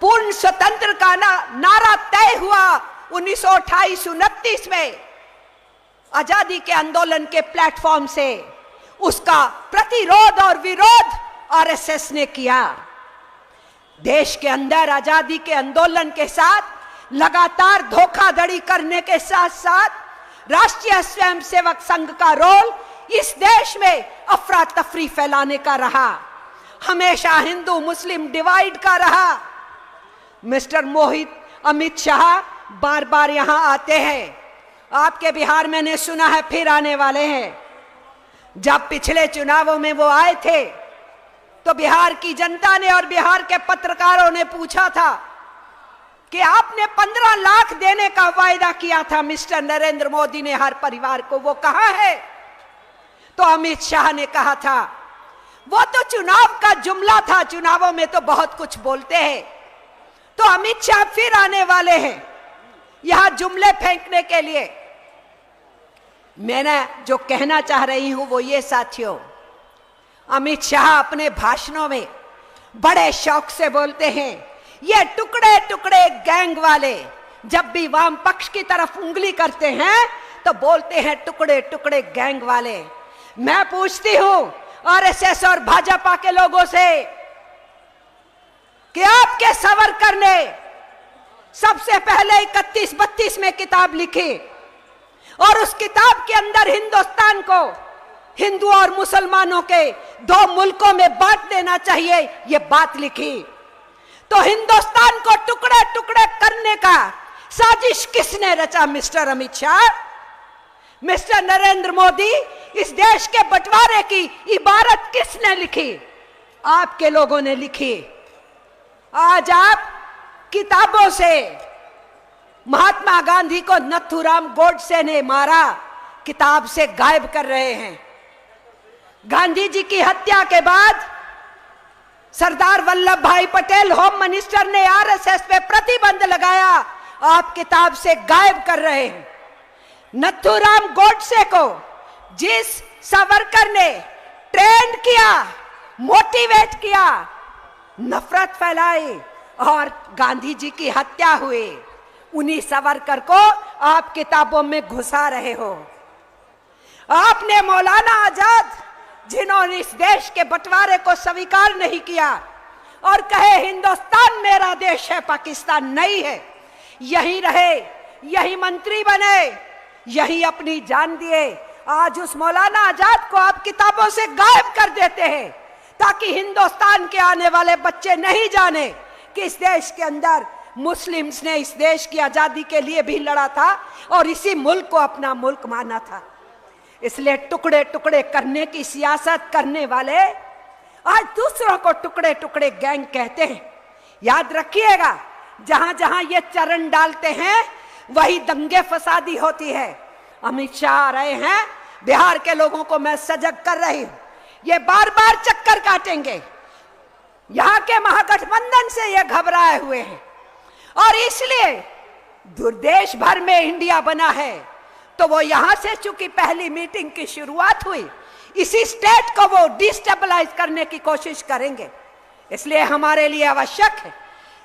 पूर्ण स्वतंत्र का नारा तय हुआ 1928-29 में आजादी के आंदोलन के प्लेटफॉर्म से, उसका प्रतिरोध और विरोध आरएसएस ने किया। देश के अंदर आजादी के आंदोलन के साथ लगातार धोखाधड़ी करने के साथ साथ राष्ट्रीय स्वयंसेवक संघ का रोल इस देश में अफरा तफरी फैलाने का रहा, हमेशा हिंदू मुस्लिम डिवाइड का रहा। मिस्टर मोहित अमित शाह बार बार यहां आते हैं, आपके बिहार में ने सुना है फिर आने वाले हैं। जब पिछले चुनावों में वो आए थे तो बिहार की जनता ने और बिहार के पत्रकारों ने पूछा था कि आपने 15 लाख देने का वायदा किया था मिस्टर नरेंद्र मोदी ने हर परिवार को, वो कहां है? तो अमित शाह ने कहा था वो तो चुनाव का जुमला था, चुनावों में तो बहुत कुछ बोलते हैं। तो अमित शाह फिर आने वाले हैं यहां जुमले फेंकने के लिए। मैंने जो कहना चाह रही हूं वो ये साथियों, अमित शाह अपने भाषणों में बड़े शौक से बोलते हैं ये टुकड़े टुकड़े गैंग वाले, जब भी वाम पक्ष की तरफ उंगली करते हैं तो बोलते हैं टुकड़े टुकड़े गैंग वाले। मैं पूछती हूं आरएसएस और भाजपा के लोगों से कि आपके सावरकर ने सबसे पहले 31-32 में किताब लिखी और उस किताब के अंदर हिंदुस्तान को हिंदू और मुसलमानों के 2 मुल्कों में बांट देना चाहिए, ये बात लिखी। तो हिंदुस्तान को टुकड़े टुकड़े करने का साजिश किसने रचा? Mister Amit Shah, mister Narendra Modi. इस देश के बंटवारे की इबारत किसने लिखी? आपके लोगों ने लिखी। आज आप किताबों से महात्मा गांधी को नथुराम गोडसे ने मारा, किताब से गायब कर रहे हैं। गांधी जी की हत्या के बाद सरदार वल्लभ भाई पटेल होम मिनिस्टर ने आरएसएस पे प्रतिबंध लगाया, आप किताब से गायब कर रहे हैं। नथुराम गोडसे को जिस सावरकर ने ट्रेंड किया, मोटिवेट किया, नफरत फैलाई और गांधी जी की हत्या हुई, उन्हीं सावरकर को आप किताबों में घुसा रहे हो। आपने मौलाना आजाद, जिन्होंने इस देश के बंटवारे को स्वीकार नहीं किया और कहे हिंदुस्तान मेरा देश है, पाकिस्तान नहीं है, यही रहे, यही मंत्री बने, यही अपनी जान दिए। आज उस मौलाना आजाद को आप किताबों से गायब कर देते हैं ताकि हिंदुस्तान के आने वाले बच्चे नहीं जाने कि इस देश के अंदर मुस्लिम्स ने इस देश की आजादी के लिए भी लड़ा था और इसी मुल्क को अपना मुल्क माना था। इसलिए टुकड़े टुकड़े करने की सियासत करने वाले आज दूसरों को टुकड़े टुकड़े गैंग कहते हैं। याद रखिएगा, जहां जहां ये चरण डालते हैं वही दंगे फसादी होती है। अमित शाह आ रहे हैं, बिहार के लोगों को मैं सजग कर रही हूं, ये बार बार चक्कर काटेंगे। यहां के महागठबंधन से ये घबराए हुए हैं और इसलिए देश भर में इंडिया बना है। तो वो यहां से चूंकि पहली मीटिंग की शुरुआत हुई, इसी स्टेट को वो डिस्टेबलाइज करने की कोशिश करेंगे। इसलिए हमारे लिए आवश्यक है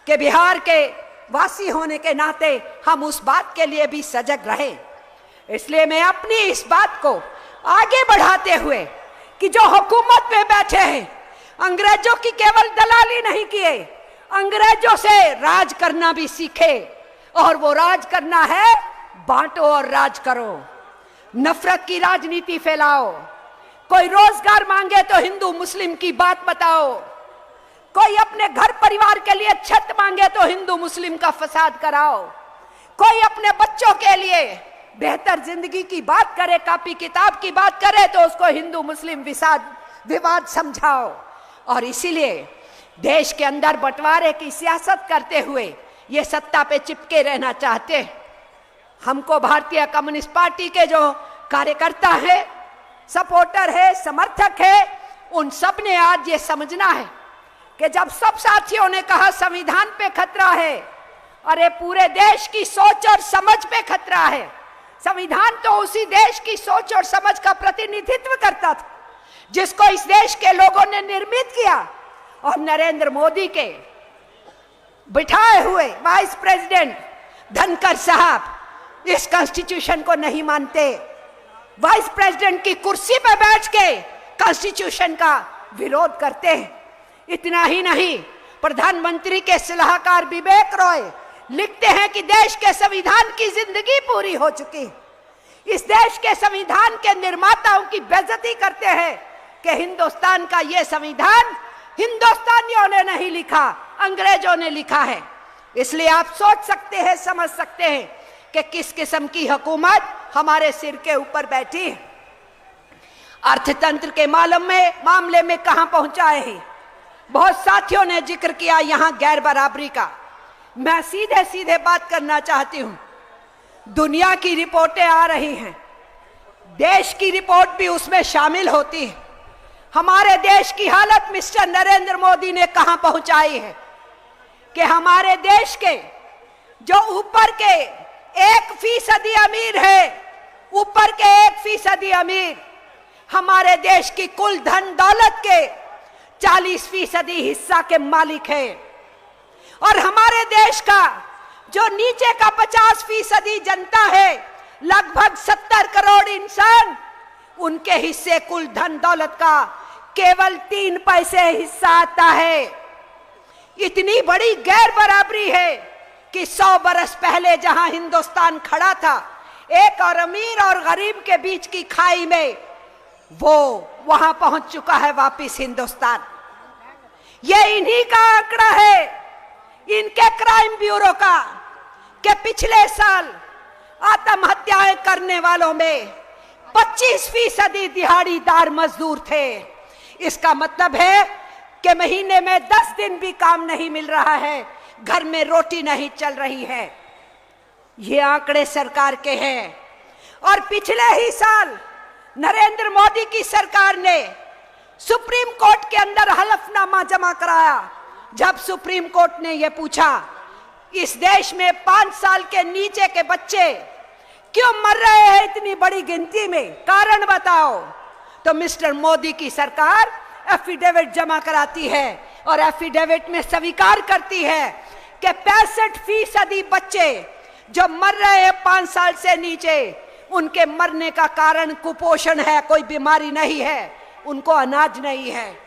कि बिहार के वासी होने के नाते हम उस बात के लिए भी सजग रहें। इसलिए मैं अपनी इस बात को आगे बढ़ाते हुए कि जो हुकूमत में बैठे हैं, अंग्रेजों की केवल दलाली नहीं किए, अंग्रेजों से राज करना भी सीखे। और वो राज करना है, बांटो और राज करो, नफरत की राजनीति फैलाओ। कोई रोजगार मांगे तो हिंदू मुस्लिम की बात बताओ, कोई अपने घर परिवार के लिए छत मांगे तो हिंदू मुस्लिम का फसाद कराओ, कोई अपने बच्चों के लिए बेहतर जिंदगी की बात करे, कॉपी किताब की बात करे तो उसको हिंदू मुस्लिम विवाद समझाओ। और इसीलिए देश के अंदर बंटवारे की सियासत करते हुए ये सत्ता पे चिपके रहना चाहते हैं। हमको भारतीय कम्युनिस्ट पार्टी के जो कार्यकर्ता है, सपोर्टर है, समर्थक है, उन सब ने आज ये समझना है कि कि जब सब साथियों ने कहा संविधान पे खतरा है, अरे पूरे देश की सोच और समझ पे खतरा है। संविधान तो उसी देश की सोच और समझ का प्रतिनिधित्व करता था जिसको इस देश के लोगों ने निर्मित किया। और नरेंद्र मोदी के बिठाए हुए वाइस प्रेसिडेंट धनखड़ साहब इस कॉन्स्टिट्यूशन को नहीं मानते, वाइस प्रेसिडेंट की कुर्सी पर बैठ के कॉन्स्टिट्यूशन का विरोध करते हैं। इतना ही नहीं, प्रधानमंत्री के सलाहकार विवेक रॉय लिखते हैं कि देश के संविधान की जिंदगी पूरी हो चुकी। इस देश के संविधान के निर्माताओं की बेइज्जती करते हैं कि हिंदुस्तान का यह संविधान हिंदुस्तानियों ने नहीं लिखा, अंग्रेजों ने लिखा है। इसलिए आप सोच सकते हैं, समझ सकते हैं कि किस किस्म की हुकूमत हमारे सिर के ऊपर बैठी है। अर्थतंत्र के मामले में कहां पहुंचाए हैं। बहुत साथियों ने जिक्र किया यहां गैर बराबरी का। मैं सीधे सीधे बात करना चाहती हूं। दुनिया की रिपोर्टें आ रही हैं, देश की रिपोर्ट भी उसमें शामिल होती है। हमारे देश की हालत मिस्टर नरेंद्र मोदी ने कहां पहुंचाई है कि हमारे देश के जो ऊपर के 1% अमीर है, ऊपर के 1% अमीर हमारे देश की कुल धन दौलत के 40% हिस्सा के मालिक है। और हमारे देश का जो नीचे का 50% जनता है, लगभग 70 करोड़ इंसान, उनके हिस्से कुल धन दौलत का केवल 3 पैसे हिस्सा आता है। इतनी बड़ी गैर बराबरी है कि 100 बरस पहले जहां हिंदुस्तान खड़ा था एक और अमीर और गरीब के बीच की खाई में, वो वहां पहुंच चुका है वापिस हिंदुस्तान। ये इन्हीं का आंकड़ा है, इनके क्राइम ब्यूरो का, कि पिछले साल आत्महत्याएं करने वालों में 25% दिहाड़ीदार मजदूर थे। इसका मतलब है कि महीने में 10 दिन भी काम नहीं मिल रहा है, घर में रोटी नहीं चल रही है। ये आंकड़े सरकार के हैं। और पिछले ही साल नरेंद्र मोदी की सरकार ने सुप्रीम कोर्ट के अंदर हलफनामा जमा कराया। जब सुप्रीम कोर्ट ने यह पूछा इस देश में 5 साल के नीचे के बच्चे क्यों मर रहे हैं इतनी बड़ी गिनती में, कारण बताओ, तो मिस्टर मोदी की सरकार एफिडेविट जमा कराती है और एफिडेविट में स्वीकार करती है कि 65% बच्चे जो मर रहे हैं 5 साल से नीचे, उनके मरने का कारण कुपोषण है, कोई बीमारी नहीं है, उनको अनाज नहीं है।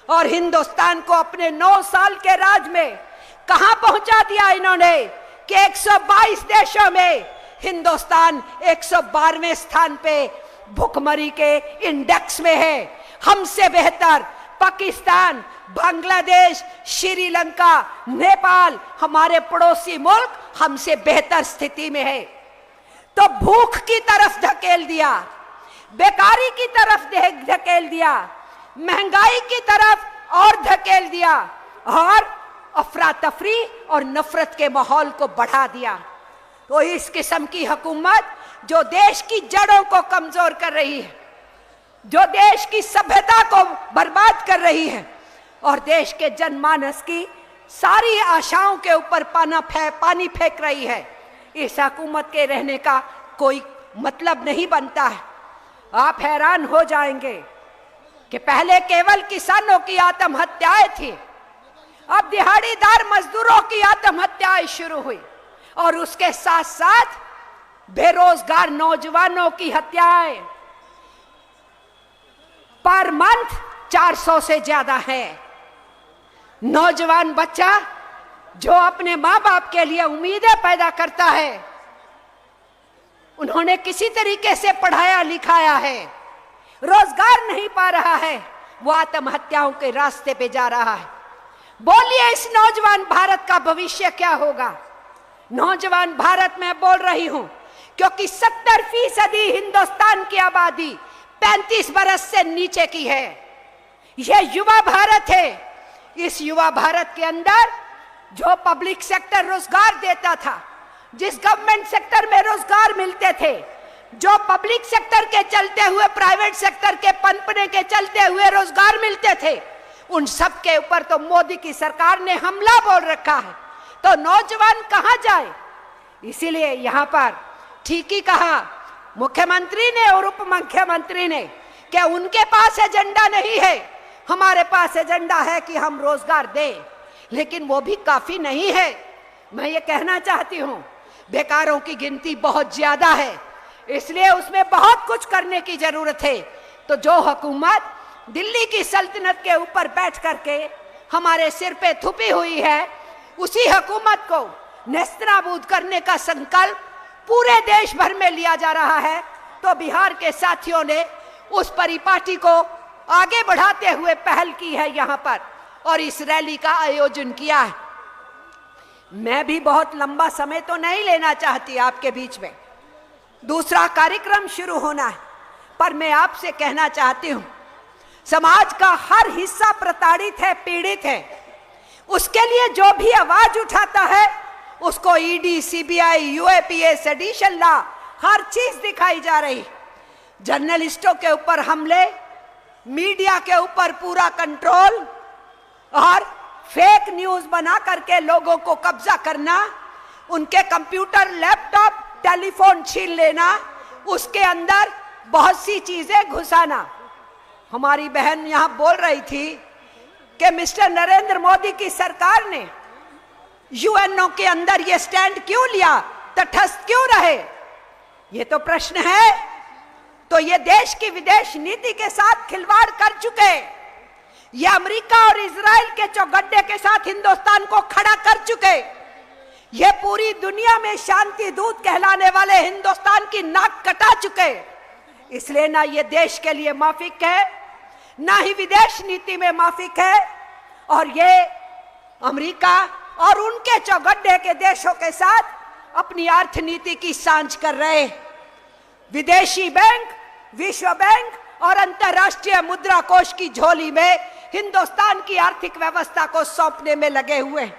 और हिंदुस्तान को अपने 9 साल के राज में कहां पहुंचा दिया इन्होंने कि 122 देशों में हिंदुस्तान 112वें स्थान पे भुखमरी के इंडेक्स में है। हमसे बेहतर पाकिस्तान, बांग्लादेश, श्रीलंका, नेपाल, हमारे पड़ोसी मुल्क हमसे बेहतर स्थिति में है। तो भूख की तरफ धकेल दिया, बेकारी की तरफ धकेल दिया, महंगाई की तरफ और धकेल दिया और अफरा तफरी और नफरत के माहौल को बढ़ा दिया। तो इस किस्म की हुकूमत जो देश की जड़ों को कमजोर कर रही है, जो देश की सभ्यता को बर्बाद कर रही है और देश के जनमानस की सारी आशाओं के ऊपर पानी फेंक रही है, इस हुकूमत के रहने का कोई मतलब नहीं बनता है। आप हैरान हो जाएंगे कि पहले केवल किसानों की आत्महत्याएं थी, अब दिहाड़ीदार मजदूरों की आत्महत्याएं शुरू हुई और उसके साथ साथ बेरोजगार नौजवानों की हत्याएं पर मंथ 400 से ज्यादा है। नौजवान बच्चा जो अपने माँ बाप के लिए उम्मीदें पैदा करता है, उन्होंने किसी तरीके से पढ़ाया लिखाया है, रोजगार नहीं पा रहा है, वो आत्महत्याओं के रास्ते पे जा रहा है। बोलिए इस नौजवान भारत का भविष्य क्या होगा? नौजवान भारत में बोल रही हूं क्योंकि 70% हिंदुस्तान की आबादी 35 बरस से नीचे की है। यह युवा भारत है। इस युवा भारत के अंदर जो पब्लिक सेक्टर रोजगार देता था, जिस गवर्नमेंट सेक्टर में रोजगार मिलते थे, जो पब्लिक सेक्टर के चलते हुए प्राइवेट सेक्टर के पनपने के चलते हुए रोजगार मिलते थे, उन सब के ऊपर तो मोदी की सरकार ने हमला बोल रखा है, तो नौजवान कहां जाए? इसीलिए यहां पर ठीक ही कहा मुख्यमंत्री ने और उप मुख्यमंत्री ने कि उनके पास एजेंडा नहीं है, हमारे पास एजेंडा है कि हम रोजगार दें, लेकिन वो भी काफी नहीं है। मैं ये कहना चाहती हूं, बेकारों की गिनती बहुत ज्यादा है, इसलिए उसमें बहुत कुछ करने की जरूरत है। तो जो हुकूमत दिल्ली की सल्तनत के ऊपर बैठ करके हमारे सिर पे थुपी हुई है, उसी हुकूमत को नेस्तनाबूद करने का संकल्प पूरे देश भर में लिया जा रहा है। तो बिहार के साथियों ने उस परिपाटी को आगे बढ़ाते हुए पहल की है यहाँ पर, और इस रैली का आयोजन किया है। मैं भी बहुत लंबा समय तो नहीं लेना चाहती आपके बीच में, दूसरा कार्यक्रम शुरू होना है, पर मैं आपसे कहना चाहती हूं, समाज का हर हिस्सा प्रताड़ित है, पीड़ित है। उसके लिए जो भी आवाज उठाता है उसको ED, CBI, UAPA, sedition law, हर चीज दिखाई जा रही। जर्नलिस्टों के ऊपर हमले, मीडिया के ऊपर पूरा कंट्रोल, और फेक न्यूज बना करके लोगों को कब्जा करना, उनके कंप्यूटर, लैपटॉप, टेलीफोन छीन लेना, उसके अंदर बहुत सी चीजें घुसाना। हमारी बहन यहां बोल रही थी कि मिस्टर नरेंद्र मोदी की सरकार ने यूएनओ के अंदर ये स्टैंड क्यों लिया, तटस्थ क्यों रहे? ये तो प्रश्न है। तो ये देश की विदेश नीति के साथ खिलवाड़ कर चुके, ये अमेरिका और इजराइल के चौगड्डे के साथ हिंदुस्तान को खड़ा कर चुके, ये पूरी दुनिया में शांति दूत कहलाने वाले हिंदुस्तान की नाक कटा चुके। इसलिए ना ये देश के लिए माफिक है, ना ही विदेश नीति में माफिक है, और ये अमेरिका और उनके चौगड्डे के देशों के साथ अपनी अर्थनीति की सांझ कर रहे। विदेशी बैंक, विश्व बैंक और अंतर्राष्ट्रीय मुद्रा कोष की झोली में हिंदुस्तान की आर्थिक व्यवस्था को सौंपने में लगे हुए।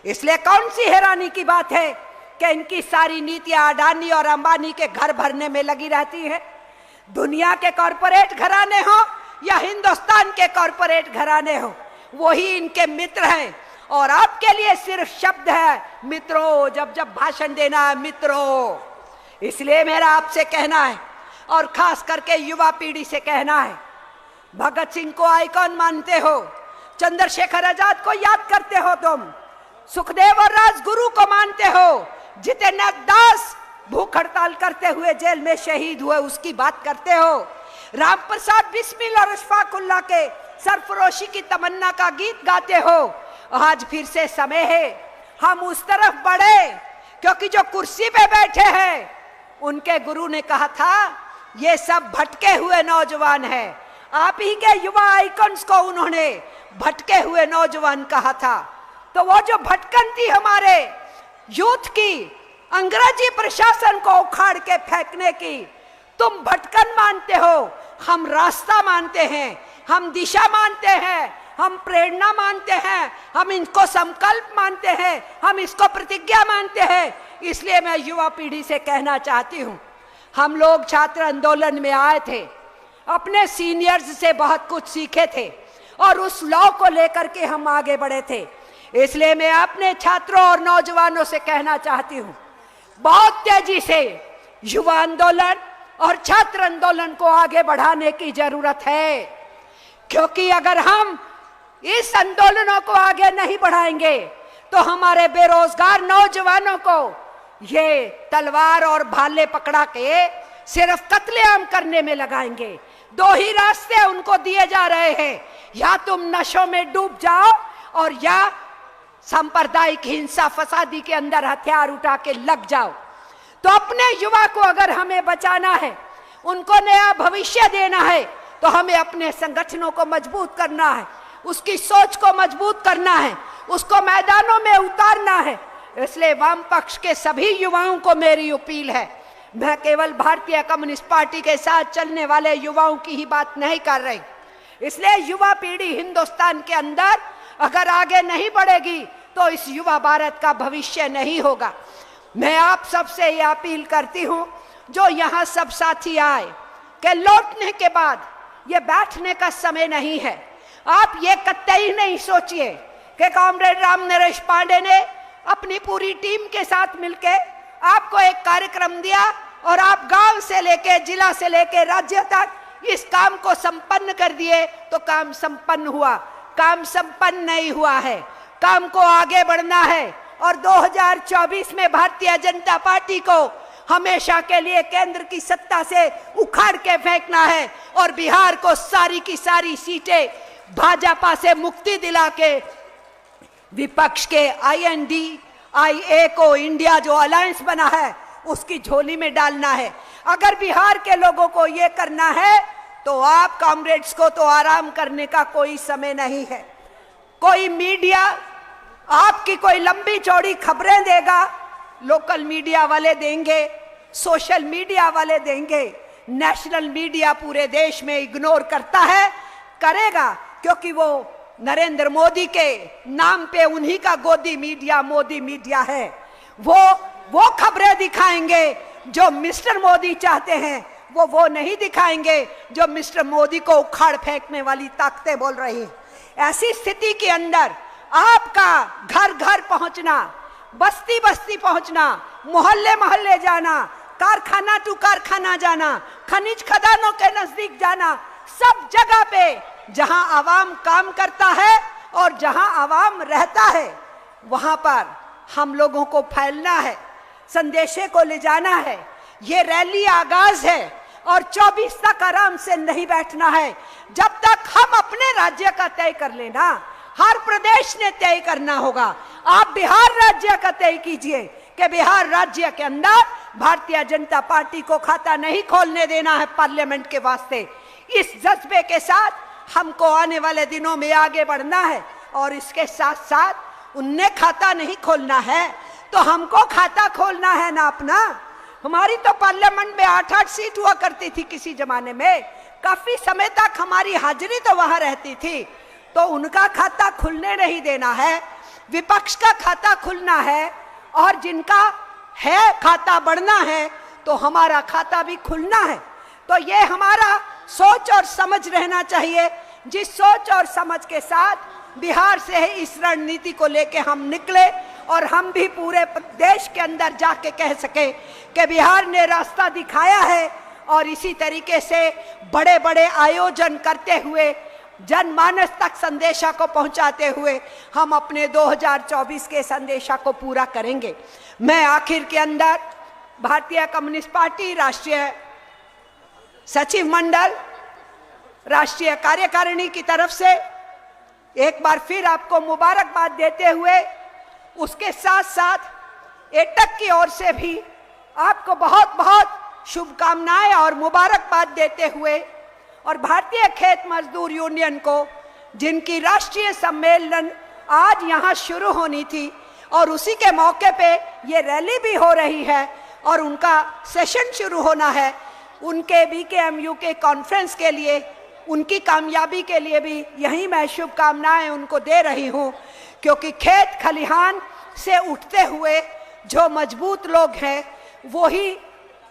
इसलिए कौन सी हैरानी की बात है कि इनकी सारी नीतियां अडानी और अंबानी के घर भरने में लगी रहती है। दुनिया के कॉरपोरेट घराने हो या हिंदुस्तान के कॉरपोरेट घराने हो, वही इनके मित्र हैं, और आपके लिए सिर्फ शब्द है मित्रों, जब जब भाषण देना है मित्रों। इसलिए मेरा आपसे कहना है, और खास करके युवा पीढ़ी से कहना है, भगत सिंह को आइकॉन मानते हो, चंद्रशेखर आजाद को याद करते हो, तुम सुखदेव और राजगुरु को मानते हो, जितेंद्र दास भूख हड़ताल करते हुए जेल में शहीद हुए उसकी बात करते हो, राम प्रसाद बिस्मिल और अशफाकुल्लाह के सरफरोशी की तमन्ना का गीत गाते हो। आज फिर से समय है हम उस तरफ बढ़े, क्योंकि जो कुर्सी पे बैठे हैं उनके गुरु ने कहा था ये सब भटके हुए नौजवान हैं। आप ही के युवा आइकॉन्स को उन्होंने भटके हुए नौजवान कहा था। तो वो जो भटकन थी हमारे यूथ की, अंग्रेजी प्रशासन को उखाड़ के फेंकने की, तुम भटकन मानते हो, हम रास्ता मानते हैं, हम दिशा मानते हैं, हम प्रेरणा मानते हैं, हम इनको संकल्प मानते हैं, हम इसको प्रतिज्ञा मानते हैं। इसलिए मैं युवा पीढ़ी से कहना चाहती हूँ, हम लोग छात्र आंदोलन में आए थे, अपने सीनियर्स से बहुत कुछ सीखे थे, और उस लॉ को लेकर के हम आगे बढ़े थे। इसलिए मैं अपने छात्रों और नौजवानों से कहना चाहती हूँ, बहुत तेजी से युवा आंदोलन और छात्र आंदोलन को आगे बढ़ाने की जरूरत है, क्योंकि अगर हम इस आंदोलनों को आगे नहीं बढ़ाएंगे तो हमारे बेरोजगार नौजवानों को ये तलवार और भाले पकड़ा के सिर्फ कत्लेआम करने में लगाएंगे। दो ही रास्ते उनको दिए जा रहे हैं, या तुम नशों में डूब जाओ और या सांप्रदायिक हिंसा फसादी के अंदर हथियार उठा के लग जाओ। तो अपने युवा को अगर हमें बचाना है, उनको नया भविष्य देना है, तो हमें अपने संगठनों को मजबूत करना है, उसकी सोच को मजबूत करना है, उसको मैदानों में उतारना है। इसलिए वाम पक्ष के सभी युवाओं को मेरी अपील है, मैं केवल भारतीय कम्युनिस्ट पार्टी के साथ चलने वाले युवाओं की ही बात नहीं कर रही। इसलिए युवा पीढ़ी हिंदुस्तान के अंदर अगर आगे नहीं बढ़ेगी तो इस युवा भारत का भविष्य नहीं होगा। मैं आप सबसे ये अपील करती हूँ, जो यहाँ सब साथी आए, कि लौटने के बाद ये बैठने का समय नहीं है, आप ये कतई नहीं सोचिए कि कॉमरेड राम नरेश पांडे ने अपनी पूरी टीम के साथ मिलकर आपको एक कार्यक्रम दिया और आप गांव से लेके, जिला से लेके राज्य तक इस काम को संपन्न कर दिए तो काम संपन्न हुआ। काम संपन्न नहीं हुआ है, काम को आगे बढ़ना है और 2024 में भारतीय जनता पार्टी को हमेशा के लिए केंद्र की सत्ता से उखाड़ के फेंकना है और बिहार को सारी की सारी सीटें भाजपा से मुक्ति दिला के विपक्ष के INDIA को, इंडिया जो अलायंस बना है, उसकी झोली में डालना है। अगर बिहार के लोगों को यह करना है तो आप कॉमरेड्स को तो आराम करने का कोई समय नहीं है। कोई मीडिया आपकी कोई लंबी चौड़ी खबरें देगा, लोकल मीडिया वाले देंगे, सोशल मीडिया वाले देंगे, नेशनल मीडिया पूरे देश में इग्नोर करता है, करेगा, क्योंकि वो नरेंद्र मोदी के नाम पे उन्हीं का गोदी मीडिया मोदी मीडिया है। वो खबरें दिखाएंगे जो मिस्टर मोदी चाहते हैं, वो नहीं दिखाएंगे जो मिस्टर मोदी को उखाड़ फेंकने वाली ताकतें बोल रही हैं। ऐसी स्थिति के अंदर आपका घर घर पहुंचना, बस्ती बस्ती पहुंचना, मोहल्ले मोहल्ले जाना, कारखाना टू कारखाना जाना, खनिज खदानों के नजदीक जाना, सब जगह पे जहां आवाम काम करता है और जहां आवाम रहता है, वहां पर हम लोगों को फैलना है, संदेशे को ले जाना है। ये रैली आगाज है और 24 तक आराम से नहीं बैठना है। जब तक हम अपने राज्य का तय कर लेना, हर प्रदेश ने तय करना होगा। आप बिहार राज्य का तय कीजिए कि बिहार राज्य के अंदर भारतीय जनता पार्टी को खाता नहीं खोलने देना है पार्लियामेंट के वास्ते। इस जज्बे के साथ हमको आने वाले दिनों में आगे बढ़ना है और इसके साथ साथ उनने खाता नहीं खोलना है तो हमको खाता खोलना है ना अपना। हमारी तो पार्लियामेंट में 8-8 सीट हुआ करती थी किसी जमाने में, काफी समय तक हमारी हाजिरी तो वहां रहती थी, तो उनका खाता खुलने नहीं देना है, विपक्ष का खाता खुलना है और जिनका है खाता बढ़ना है तो हमारा खाता भी खुलना है। तो ये हमारा सोच और समझ रहना चाहिए, जिस सोच और समझ के साथ बिहार से इस रणनीति को लेके हम निकले और हम भी पूरे देश के अंदर जाके कह सके कि बिहार ने रास्ता दिखाया है और इसी तरीके से बड़े बड़े आयोजन करते हुए जनमानस तक संदेशा को पहुंचाते हुए हम अपने 2024 के संदेशा को पूरा करेंगे। मैं आखिर के अंदर भारतीय कम्युनिस्ट पार्टी राष्ट्रीय सचिव मंडल, राष्ट्रीय कार्यकारिणी की तरफ से एक बार फिर आपको मुबारकबाद देते हुए, उसके साथ साथ एटक की ओर से भी आपको बहुत बहुत शुभकामनाएं और मुबारकबाद देते हुए और भारतीय खेत मजदूर यूनियन को, जिनकी राष्ट्रीय सम्मेलन आज यहाँ शुरू होनी थी और उसी के मौके पे ये रैली भी हो रही है और उनका सेशन शुरू होना है, उनके BKMU के कॉन्फ्रेंस के लिए, उनकी कामयाबी के लिए भी यही मैं शुभकामनाएं उनको दे रही हूं, क्योंकि खेत खलिहान से उठते हुए जो मजबूत लोग हैं वो ही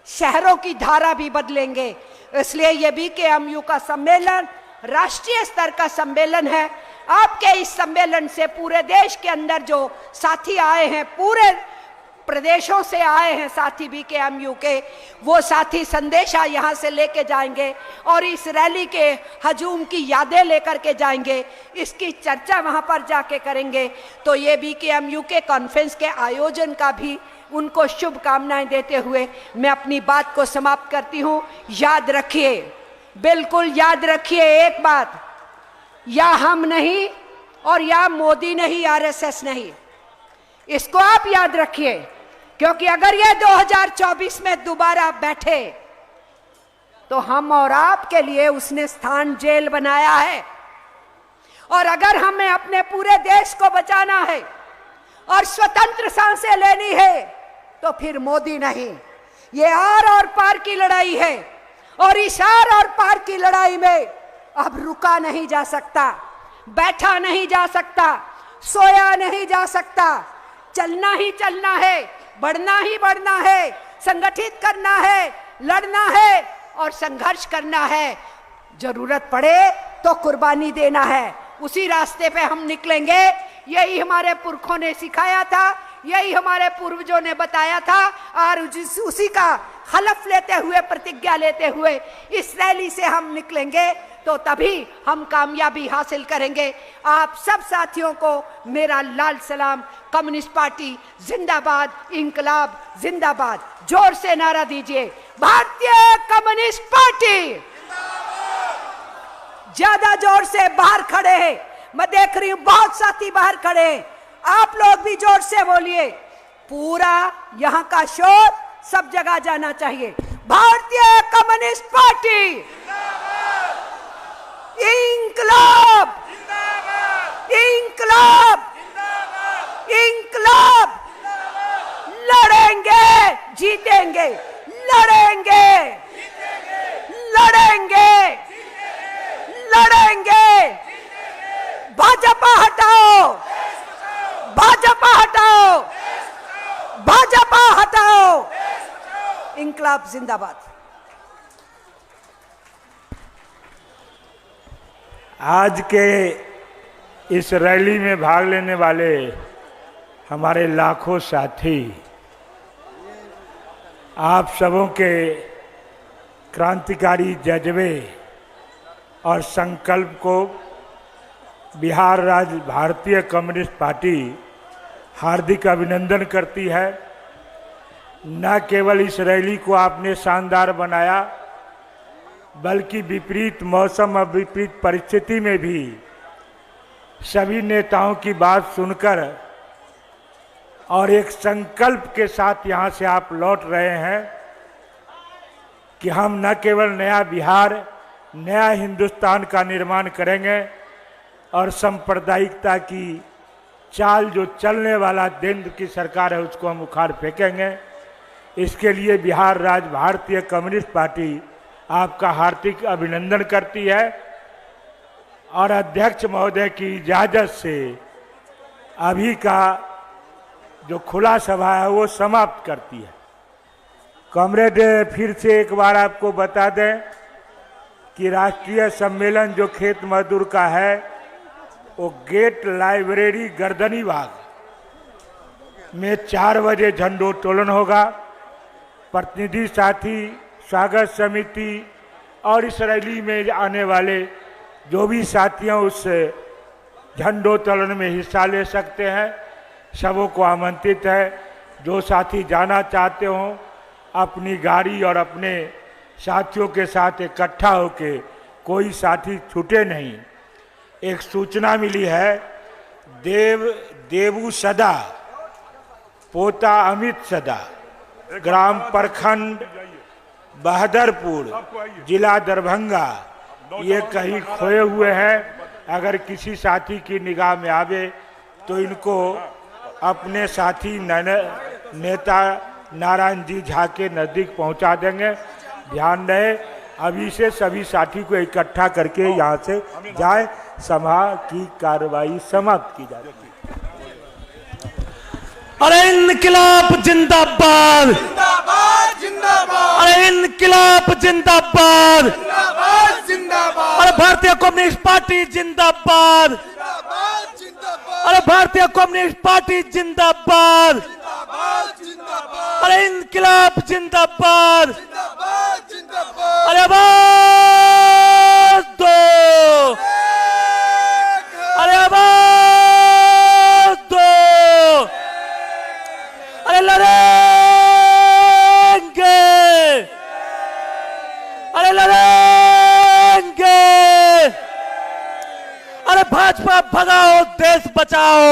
शहरों की धारा भी बदलेंगे। इसलिए ये BKMU का सम्मेलन राष्ट्रीय स्तर का सम्मेलन है। आपके इस सम्मेलन से पूरे देश के अंदर जो साथी आए हैं, पूरे प्रदेशों से आए हैं साथी BKMU के, वो साथी संदेशा यहाँ से लेके जाएंगे और इस रैली के हजूम की यादें लेकर के जाएंगे, इसकी चर्चा वहाँ पर जाके करेंगे। तो ये BKMU के कॉन्फ्रेंस के आयोजन का भी उनको शुभकामनाएं देते हुए मैं अपनी बात को समाप्त करती हूँ। याद रखिए, बिल्कुल याद रखिए एक बात, या हम नहीं और या मोदी नहीं, RSS नहीं, इसको आप याद रखिए, क्योंकि अगर ये 2024 में दोबारा बैठे तो हम और आपके लिए उसने स्थान जेल बनाया है। और अगर हमें अपने पूरे देश को बचाना है और स्वतंत्र सांसें लेनी है तो फिर मोदी नहीं, ये आर और पार की लड़ाई है और इस आर और पार की लड़ाई में अब रुका नहीं जा सकता, बैठा नहीं जा सकता, सोया नहीं जा सकता, चलना ही चलना है, बढ़ना ही बढ़ना है, संगठित करना है, लड़ना है और संघर्ष करना है, जरूरत पड़े तो कुर्बानी देना है। उसी रास्ते पे हम निकलेंगे। यही हमारे पुरखों ने सिखाया था, यही हमारे पूर्वजों ने बताया था, और उसी का हलफ लेते हुए, प्रतिज्ञा लेते हुए इस रैली से हम निकलेंगे, तो तभी हम कामयाबी हासिल करेंगे। आप सब साथियों को मेरा लाल सलाम। कम्युनिस्ट पार्टी जिंदाबाद, इंकलाब जिंदाबाद। जोर से नारा दीजिए, भारतीय कम्युनिस्ट पार्टी। ज्यादा जोर से बाहर खड़े हैं, मैं देख रही हूं बहुत साथी बाहर खड़े हैं, आप लोग भी जोर से बोलिए। पूरा यहां का शोर सब जगह जाना चाहिए। भारतीय कम्युनिस्ट पार्टी इंकलाब, इंकलाब, इंकलाब। लड़ेंगे, जीतेंगे, लड़ेंगे, लड़ेंगे, लड़ेंगे। भाजपा हटाओ, भाजपा हटाओ, भाजपा हटाओ। इंकलाब जिंदाबाद। आज के इस रैली में भाग लेने वाले हमारे लाखों साथी, आप सबों के क्रांतिकारी जज्बे और संकल्प को बिहार राज्य भारतीय कम्युनिस्ट पार्टी हार्दिक अभिनंदन करती है। न केवल इस रैली को आपने शानदार बनाया, बल्कि विपरीत मौसम और विपरीत परिस्थिति में भी सभी नेताओं की बात सुनकर और एक संकल्प के साथ यहाँ से आप लौट रहे हैं कि हम न केवल नया बिहार, नया हिंदुस्तान का निर्माण करेंगे और सांप्रदायिकता की चाल जो चलने वाला केंद्र की सरकार है उसको हम उखाड़ फेंकेंगे। इसके लिए बिहार राज्य भारतीय कम्युनिस्ट पार्टी आपका हार्दिक अभिनंदन करती है और अध्यक्ष महोदय की इजाज़त से अभी का जो खुला सभा है वो समाप्त करती है। कॉमरेड, फिर से एक बार आपको बता दें कि राष्ट्रीय सम्मेलन जो खेत मजदूर का है वो गेट लाइब्रेरी गर्दनी बाग में 4 बजे झंडोत्तोलन होगा। प्रतिनिधि साथी, स्वागत समिति और इस रैली में आने वाले जो भी साथियों उस झंडोत्तोलन में हिस्सा ले सकते हैं, सबों को आमंत्रित है। जो साथी जाना चाहते हों अपनी गाड़ी और अपने साथियों के साथ इकट्ठा होके, कोई साथी छूटे नहीं। एक सूचना मिली है, देवू सदा, पोता अमित सदा, ग्राम प्रखंड बहादुरपुर, जिला दरभंगा, ये कहीं खोए हुए हैं। अगर किसी साथी की निगाह में आवे तो इनको अपने साथी नेता नारायण जी झा के नज़दीक पहुंचा देंगे। ध्यान रहे, अभी से सभी साथी को इकट्ठा करके यहाँ से जाए, सभा की कार्रवाई समाप्त की जाएगी। अरे इनकलाब जिंदाबाद, जिंदाबाद जिंदाबाद, अरे इनकलाब जिंदाबाद, जिंदाबाद जिंदाबाद, अरे भारतीय कम्युनिस्ट पार्टी जिंदाबाद, जिंदाबाद जिंदाबाद, अरे भारतीय कम्युनिस्ट पार्टी जिंदाबाद, जिंदाबाद जिंदाबाद, अरे इनकलाब जिंदाबाद, जिंदाबाद जिंदाबाद, अरे आवाज दो, अरे आवाज दो, अरे लड़ेंगे, अरे लड़ेंगे, अरे भाजपा भगाओ देश बचाओ,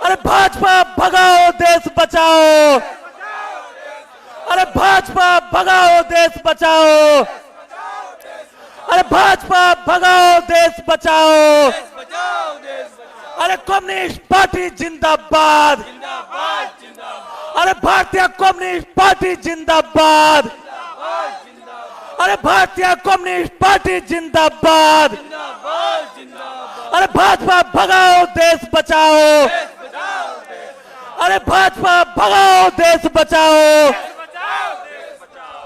अरे भाजपा भगाओ देश बचाओ, अरे भाजपा भगाओ देश बचाओ, अरे भाजपा भगाओ देश बचाओ, अरे कम्युनिस्ट पार्टी जिंदाबाद, अरे भारतीय कम्युनिस्ट पार्टी जिंदाबाद, अरे भारतीय कम्युनिस्ट पार्टी जिंदाबाद, अरे भाजपा भगाओ देश बचाओ, अरे भाजपा भगाओ देश बचाओ।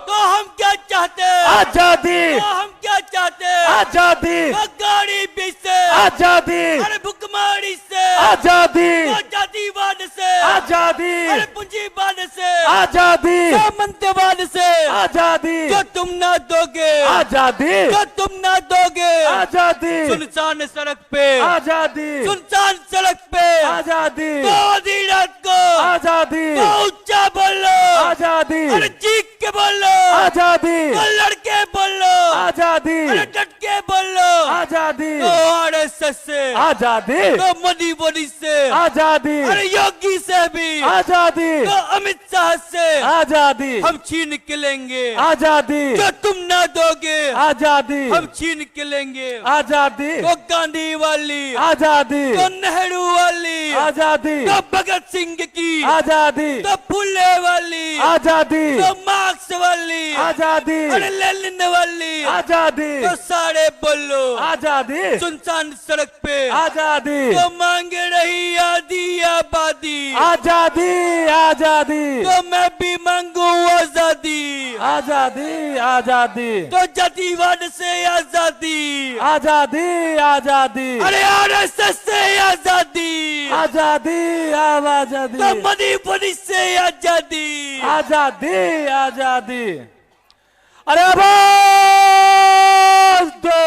तो हम क्या चाहते हैं? आजादी। तो हम क्या चाहते जाते आजादी, वो गरीबी से आजादी, अरे भुखमरी से आजादी, वो जातिवाद से आजादी, अरे पूंजीवाद से आजादी, सामंतवाद से आजादी, जो तुम ना दोगे आजादी, जो तुम ना दोगे आजादी, सुनसान सड़क पे आजादी, सुनसान सड़क पे आजादी, तो आधी रात को आजादी, तो ऊंचा बोलो आजादी, अरे चीख के बोलो आजादी, तो लड़के बोलो आजादी, अरे डट के बोलो आजादी, तो आरएसएस से आजादी, तो मोदी से आजादी, अरे योगी से भी आजादी, तो अमित शाह से आजादी, हम छीन के लेंगे आजादी, जो तुम ना दोगे आजादी, हम छीन के लेंगे आजादी, तो गांधी वाली आजादी, तो नेहरू वाली आजादी, तो भगत सिंह की आजादी, तो फुले वाली आजादी, तो मार्क्स वाली आजादी, अरे लेनिन वाली आजादी, तो सारे बोलो आजादी, सुनसान सड़क पे आजादी, तो मांग रही आधी आबादी आजादी, आजादी, तो मैं भी मांगू आजादी आजादी, आजादी, तो जातिवाद से आजादी आजादी, आजादी, अरे आरएसएस से आजादी आजादी, आजादी, तो मोदी से आजादी आजादी, आजादी, अरे आवाज दो।